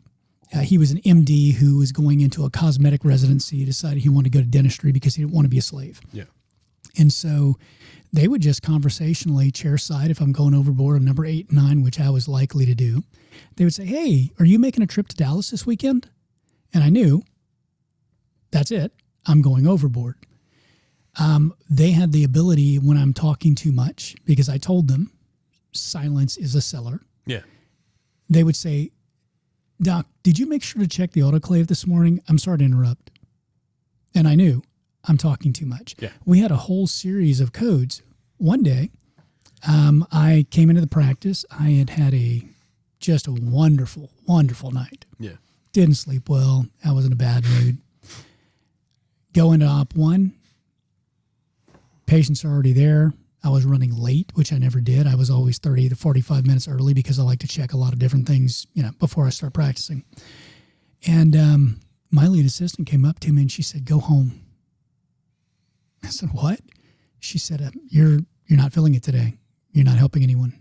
He was an MD who was going into a cosmetic residency. He decided he wanted to go to dentistry because he didn't want to be a slave. Yeah. And so they would just conversationally, chair side, if I'm going overboard on number 8 and 9, which I was likely to do, they would say, hey, are you making a trip to Dallas this weekend? And I knew, that's it, I'm going overboard. They had the ability when I'm talking too much, because I told them silence is a seller. Yeah. They would say, Doc, did you make sure to check the autoclave this morning? I'm sorry to interrupt. And I knew I'm talking too much. Yeah. We had a whole series of codes. One day, I came into the practice. I had just a wonderful, wonderful night. Yeah. Didn't sleep well. I was in a bad mood. Go into op 1. Patients are already there. I was running late, which I never did. I was always 30 to 45 minutes early because I like to check a lot of different things, before I start practicing. And my lead assistant came up to me and she said, "Go home." I said, "What?" She said, "You're not feeling it today. You're not helping anyone."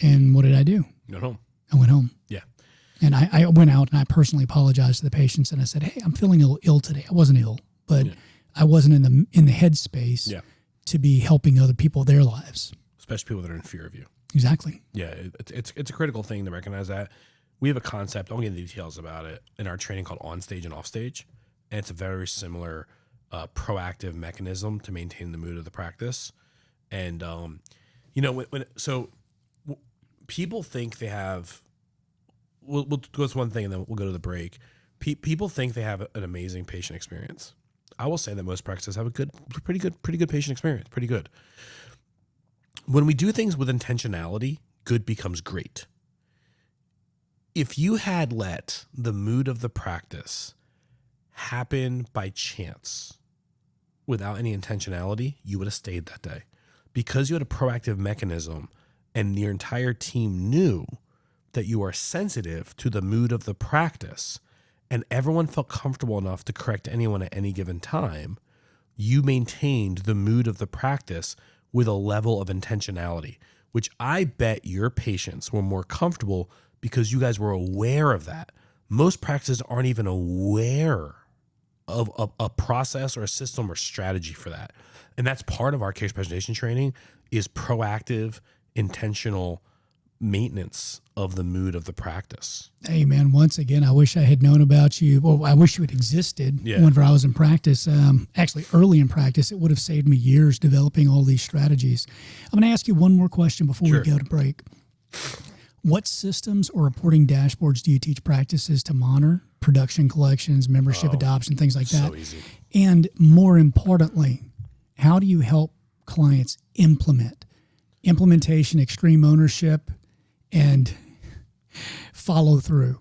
And what did I do? You went home. I went home. Yeah. And I went out and I personally apologized to the patients and I said, "Hey, I'm feeling a little ill today." I wasn't ill, but I wasn't in the headspace to be helping other people, their lives. Especially people that are in fear of you. Exactly. Yeah, it's a critical thing to recognize that. We have a concept, I won't get into details about it, in our training called on stage and off stage. And it's a very similar proactive mechanism to maintain the mood of the practice. And, people think they have, we'll go with one thing and then we'll go to the break. People think they have an amazing patient experience. I will say that most practices have a pretty good patient experience, pretty good. When we do things with intentionality, good becomes great. If you had let the mood of the practice happen by chance without any intentionality, you would have stayed that day. Because you had a proactive mechanism and your entire team knew that you are sensitive to the mood of the practice and everyone felt comfortable enough to correct anyone at any given time, you maintained the mood of the practice with a level of intentionality, which I bet your patients were more comfortable because you guys were aware of that. Most practices aren't even aware of a process or a system or strategy for that. And that's part of our case presentation training is proactive, intentional maintenance of the mood of the practice. Hey, man, once again, I wish I had known about you. Well, I wish you had existed whenever I was in practice. Actually, early in practice, it would have saved me years developing all these strategies. I'm going to ask you one more question before we go to break. What systems or reporting dashboards do you teach practices to monitor production collections, membership adoption, things like that? So easy. And more importantly, how do you help clients implement? Implementation, extreme ownership, and follow through.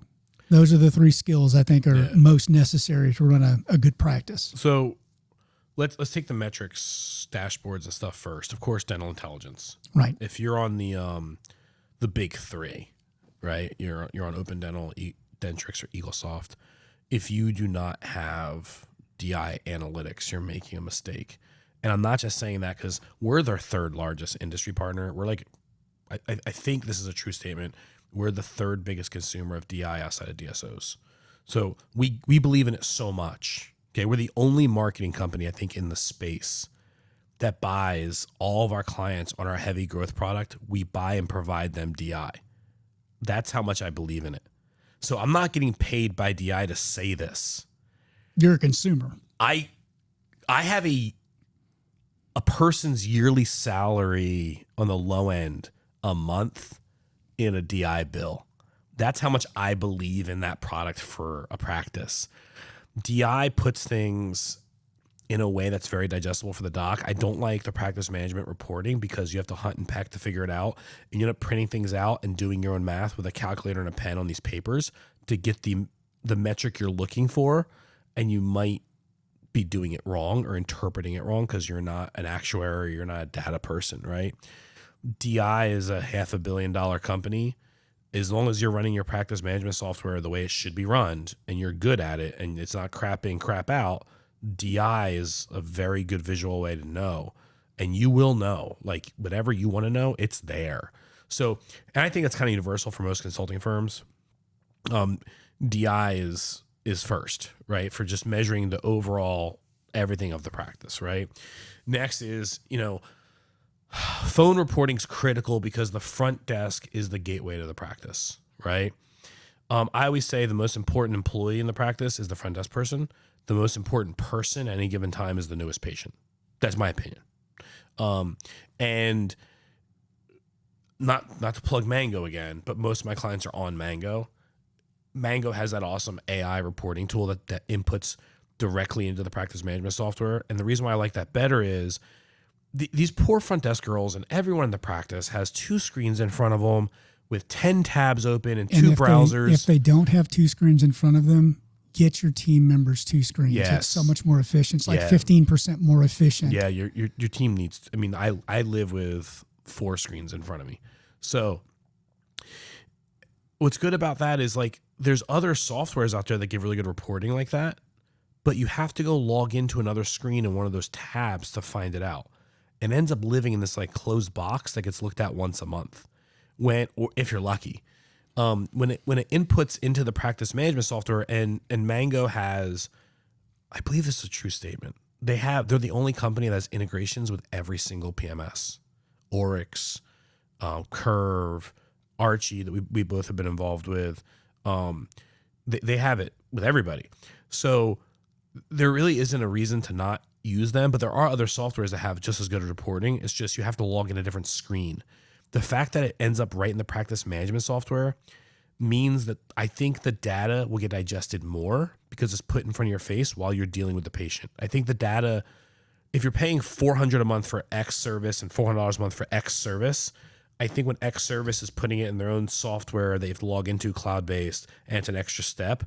Those are the 3 skills I think are most necessary to run a good practice. So let's take the metrics, dashboards and stuff first. Of course, dental intelligence. Right. If you're on the big 3, right? You're on Open Dental, Dentrix, or EagleSoft. If you do not have DI analytics, you're making a mistake. And I'm not just saying that because we're their 3rd largest industry partner. We're like, I think this is a true statement. We're the 3rd biggest consumer of DI outside of DSOs. So we believe in it so much. Okay, we're the only marketing company, I think, in the space that buys all of our clients on our heavy growth product. We buy and provide them DI. That's how much I believe in it. So I'm not getting paid by DI to say this. You're a consumer. I have a person's yearly salary on the low end a month in a DI bill. That's how much I believe in that product for a practice. DI puts things in a way that's very digestible for the doc. I don't like the practice management reporting because you have to hunt and peck to figure it out. And you end up printing things out and doing your own math with a calculator and a pen on these papers to get the metric you're looking for. And you might be doing it wrong or interpreting it wrong because you're not an actuary, you're not a data person, right? DI is a $500 million company. As long as you're running your practice management software the way it should be run and you're good at it and it's not crap in, crap out, DI is a very good visual way to know. And you will know, like whatever you want to know, it's there. So, and I think that's kind of universal for most consulting firms. DI is first, right? For just measuring the overall everything of the practice, right? Next is, phone reporting is critical because the front desk is the gateway to the practice, right? I always say the most important employee in the practice is the front desk person. The most important person at any given time is the newest patient. That's my opinion. And not to plug Mango again, but most of my clients are on Mango. Mango has that awesome AI reporting tool that inputs directly into the practice management software. And the reason why I like that better is these poor front desk girls and everyone in the practice has 2 screens in front of them with 10 tabs open and 2 browsers. If they don't have 2 screens in front of them, get your team members 2 screens. Yes. It's so much more efficient. It's like 15% more efficient. Yeah, your team needs. I mean, I live with 4 screens in front of me. So what's good about that is like there's other softwares out there that give really good reporting like that, but you have to go log into another screen in one of those tabs to find it out. And ends up living in this like closed box that gets looked at once a month, or if you're lucky. When it inputs into the practice management software, and Mango has, I believe this is a true statement. They're the only company that has integrations with every single PMS, Oryx, Curve, Archie that we both have been involved with. They have it with everybody. So there really isn't a reason to not use them, but there are other softwares that have just as good at reporting. It's just you have to log in a different screen. The fact that it ends up right in the practice management software means that I think the data will get digested more because it's put in front of your face while you're dealing with the patient. I think the data, if you're paying $400 a month for X service and $400 a month for X service, I think when X service is putting it in their own software they have to log into cloud-based and it's an extra step,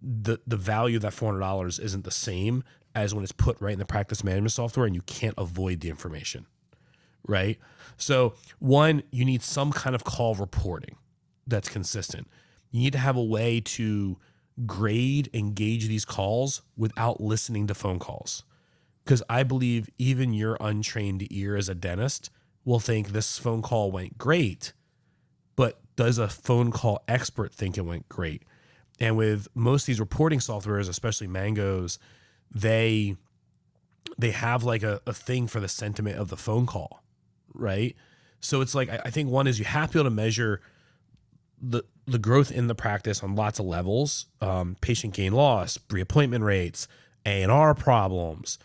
the value of that $400 isn't the same as when it's put right in the practice management software and you can't avoid the information, right? So one, you need some kind of call reporting that's consistent. You need to have a way to grade and gauge these calls without listening to phone calls. Because I believe even your untrained ear as a dentist will think this phone call went great, but does a phone call expert think it went great? And with most of these reporting softwares, especially Mango's, they have like a thing for the sentiment of the phone call, right? So it's like, I think one is you have to be able to measure the growth in the practice on lots of levels, patient gain loss, reappointment rates, A&R problems,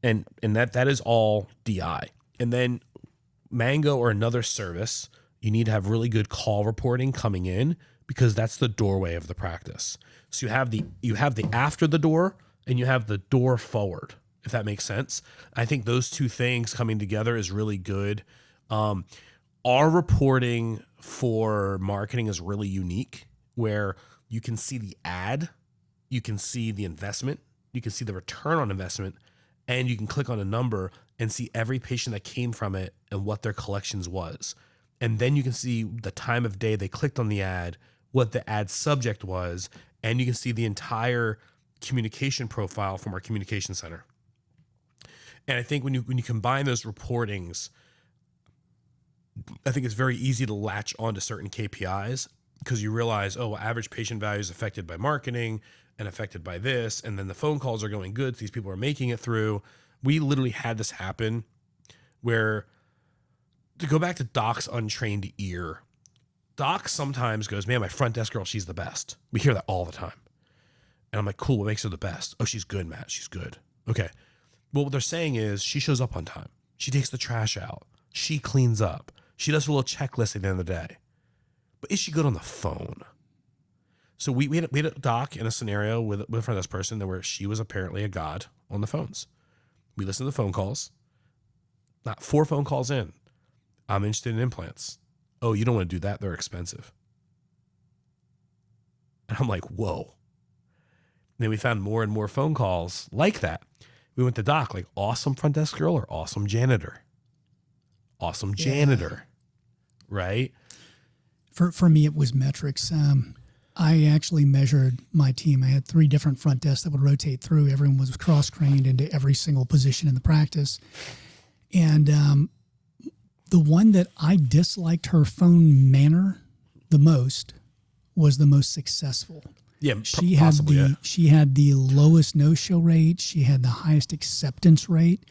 and that is all DI. And then Mango or another service, you need to have really good call reporting coming in because that's the doorway of the practice. So you have the after the door and you have the door forward, if that makes sense. I think those two things coming together is really good. Our reporting for marketing is really unique where you can see the ad, you can see the investment, you can see the return on investment, and you can click on a number and see every patient that came from it and what their collections was. And then you can see the time of day they clicked on the ad, what the ad subject was, and you can see the entire communication profile from our communication center. And I think when you combine those reportings, I think it's very easy to latch onto certain KPIs because you realize, oh, well, average patient value is affected by marketing and affected by this, and then the phone calls are going good, so these people are making it through. We literally had this happen where, to go back to Doc's untrained ear, Doc sometimes goes, man, my front desk girl, she's the best. We hear that all the time. And I'm like, cool, what makes her the best? Oh, she's good, Matt. She's good. Okay. Well, what they're saying is she shows up on time. She takes the trash out. She cleans up. She does a little checklist at the end of the day. But is she good on the phone? So we had a doc in a scenario with a front desk person where she was apparently a god on the phones. We listened to the phone calls. Not 4 phone calls in. I'm interested in implants. Oh, you don't want to do that. They're expensive. And I'm like, whoa. And then we found more and more phone calls like that. We went to doc, like awesome front desk girl or awesome janitor. Awesome janitor, right? For me, it was metrics. I actually measured my team. I had 3 different front desks that would rotate through. Everyone was cross-trained into every single position in the practice. And the one that I disliked her phone manner the most was the most successful. Yeah, she possibly, had she had the lowest no-show rate. She had the highest acceptance rate.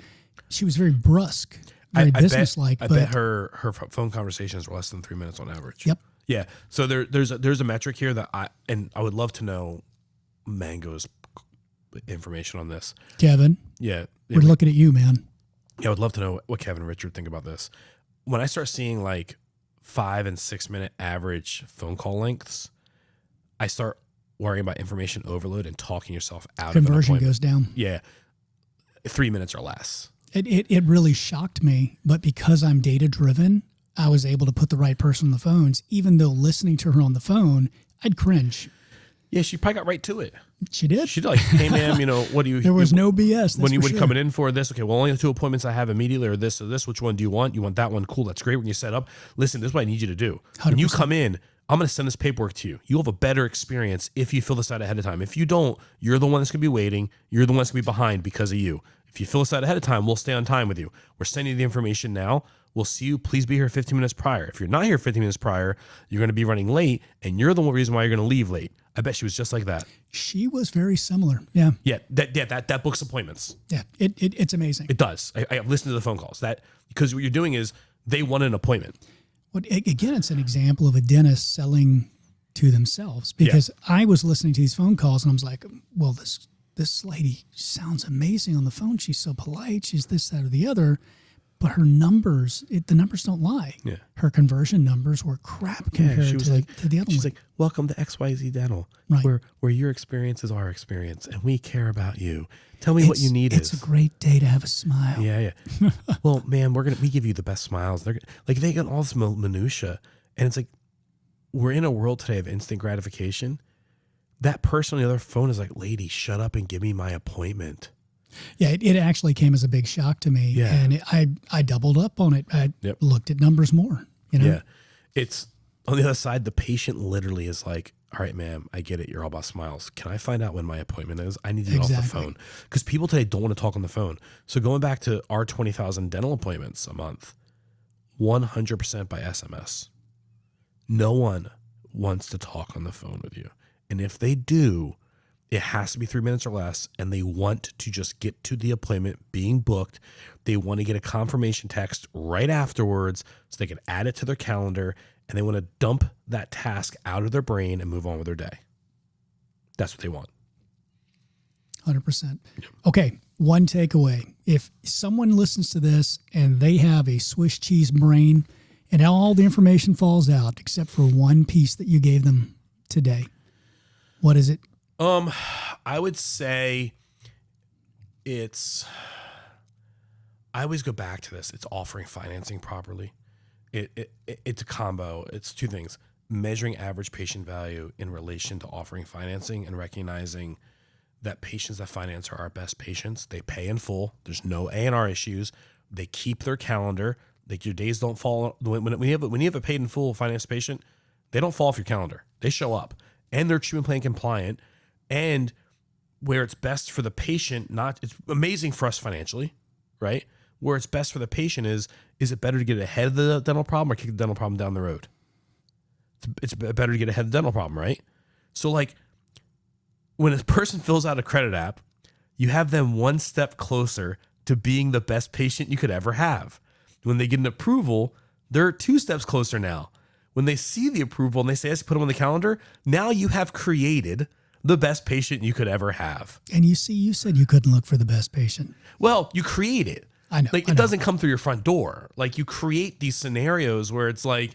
She was very brusque, very businesslike. I bet her phone conversations were less than 3 minutes on average. Yep. Yeah. So there's a metric here that I would love to know Mango's information on this. Kevin. Yeah. We're looking at you, man. Yeah, I would love to know what Kevin and Richard think about this. When I start seeing like 5 and 6 minute average phone call lengths, I start worrying about information overload and talking yourself out Conversion of an appointment. goes down. Yeah. 3 minutes or less. It really shocked me, but because I'm data driven, I was able to put the right person on the phones. Even though listening to her on the phone, I'd cringe. Yeah, she probably got right to it. She did. She'd like, hey, ma'am, what do you... There was no BS. That's when you for would sure. coming in for this, okay, well, only the 2 appointments I have immediately are this or this. Which one do you want? You want that one? Cool, that's great. When you set up, listen, this is what I need you to do. 100%. When you come in, I'm going to send this paperwork to you. You'll have a better experience if you fill this out ahead of time. If you don't, you're the one that's going to be waiting. You're the one that's going to be behind because of you. If you fill this out ahead of time, we'll stay on time with you. We're sending you the information now. We'll see you. Please be here 15 minutes prior. If you're not here 15 minutes prior, you're going to be running late, and you're the one reason why you're going to leave late. I bet she was just like that. She was very similar. Yeah. Yeah, that books appointments. Yeah. It's amazing. It does. I have listened to the phone calls. Because what you're doing is they want an appointment. Well, again, it's an example of a dentist selling to themselves, because I was listening to these phone calls and I was like, well, this lady sounds amazing on the phone. She's so polite. She's this, that, or the other. But her numbers, the numbers don't lie. Yeah. Her conversion numbers were crap compared she was to, like, to the other she's one. like, welcome to XYZ Dental, Right. where your experience is our experience, and we care about you. Tell me what you need It's is. a great day to have a smile. Yeah. Well, man, we give you the best smiles. They're like, they got all this minutia, and it's like, we're in a world today of instant gratification. That person on the other phone is like, lady, shut up and give me my appointment. Yeah, it actually came as a big shock to me, Yeah. and I doubled up on it. I looked at numbers more. Yeah, it's on the other side. The patient literally is like, all right, ma'am, I get it. You're all about smiles. Can I find out when my appointment is? I need to get off the phone. Because people today don't want to talk on the phone. So going back to our 20,000 dental appointments a month, 100% by SMS. No one wants to talk on the phone with you. And if they do, it has to be 3 minutes or less, and they want to just get to the appointment being booked. They want to get a confirmation text right afterwards so they can add it to their calendar, and they want to dump that task out of their brain and move on with their day. That's what they want. 100%. Okay, one takeaway. If someone listens to this and they have a Swiss cheese brain and all the information falls out except for one piece that you gave them today, what is it? I would say I always go back to this. It's offering financing properly. It's a combo. It's two things: measuring average patient value in relation to offering financing and recognizing that patients that finance are our best patients. They pay in full. There's no A&R issues. They keep their calendar. Like, your days don't fall. When you have a paid in full finance patient, they don't fall off your calendar. They show up, and they're treatment plan compliant. And where it's best for the patient, it's amazing for us financially, right? Where it's best for the patient is it better to get ahead of the dental problem or kick the dental problem down the road? It's better to get ahead of the dental problem, right? So, like, when a person fills out a credit app, you have them one step closer to being the best patient you could ever have. When they get an approval, they're 2 steps closer now. When they see the approval and they say, "Yes, put them on the calendar," now you have created the best patient you could ever have. And you said you couldn't look for the best patient. Well, you create it. I know. Like, it doesn't come through your front door. Like, you create these scenarios where it's like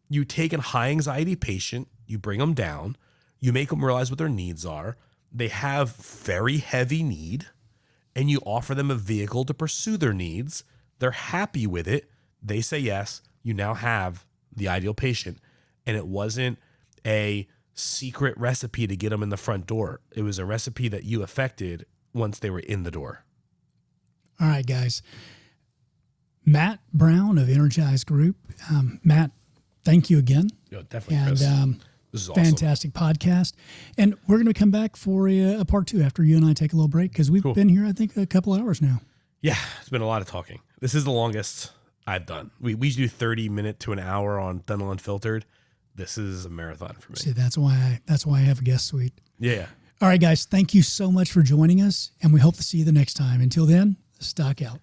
you take a high anxiety patient, you bring them down, you make them realize what their needs are. They have very heavy need, and you offer them a vehicle to pursue their needs. They're happy with it. They say yes. You now have the ideal patient. And it wasn't a secret recipe to get them in the front door. It was a recipe that you effected once they were in the door. All right, guys. Matt Brown of Energize Group. Matt, thank you again. Yo, definitely, And Chris. This is awesome. fantastic podcast. And we're going to come back for a part 2 after you and I take a little break, because we've been here, I think, a couple hours now. Yeah, it's been a lot of talking. This is the longest I've done. We do 30 minute to an hour on Dental Unfiltered. This is a marathon for me. See, that's why I have a guest suite. Yeah. All right, guys. Thank you so much for joining us, and we hope to see you the next time. Until then, stock out.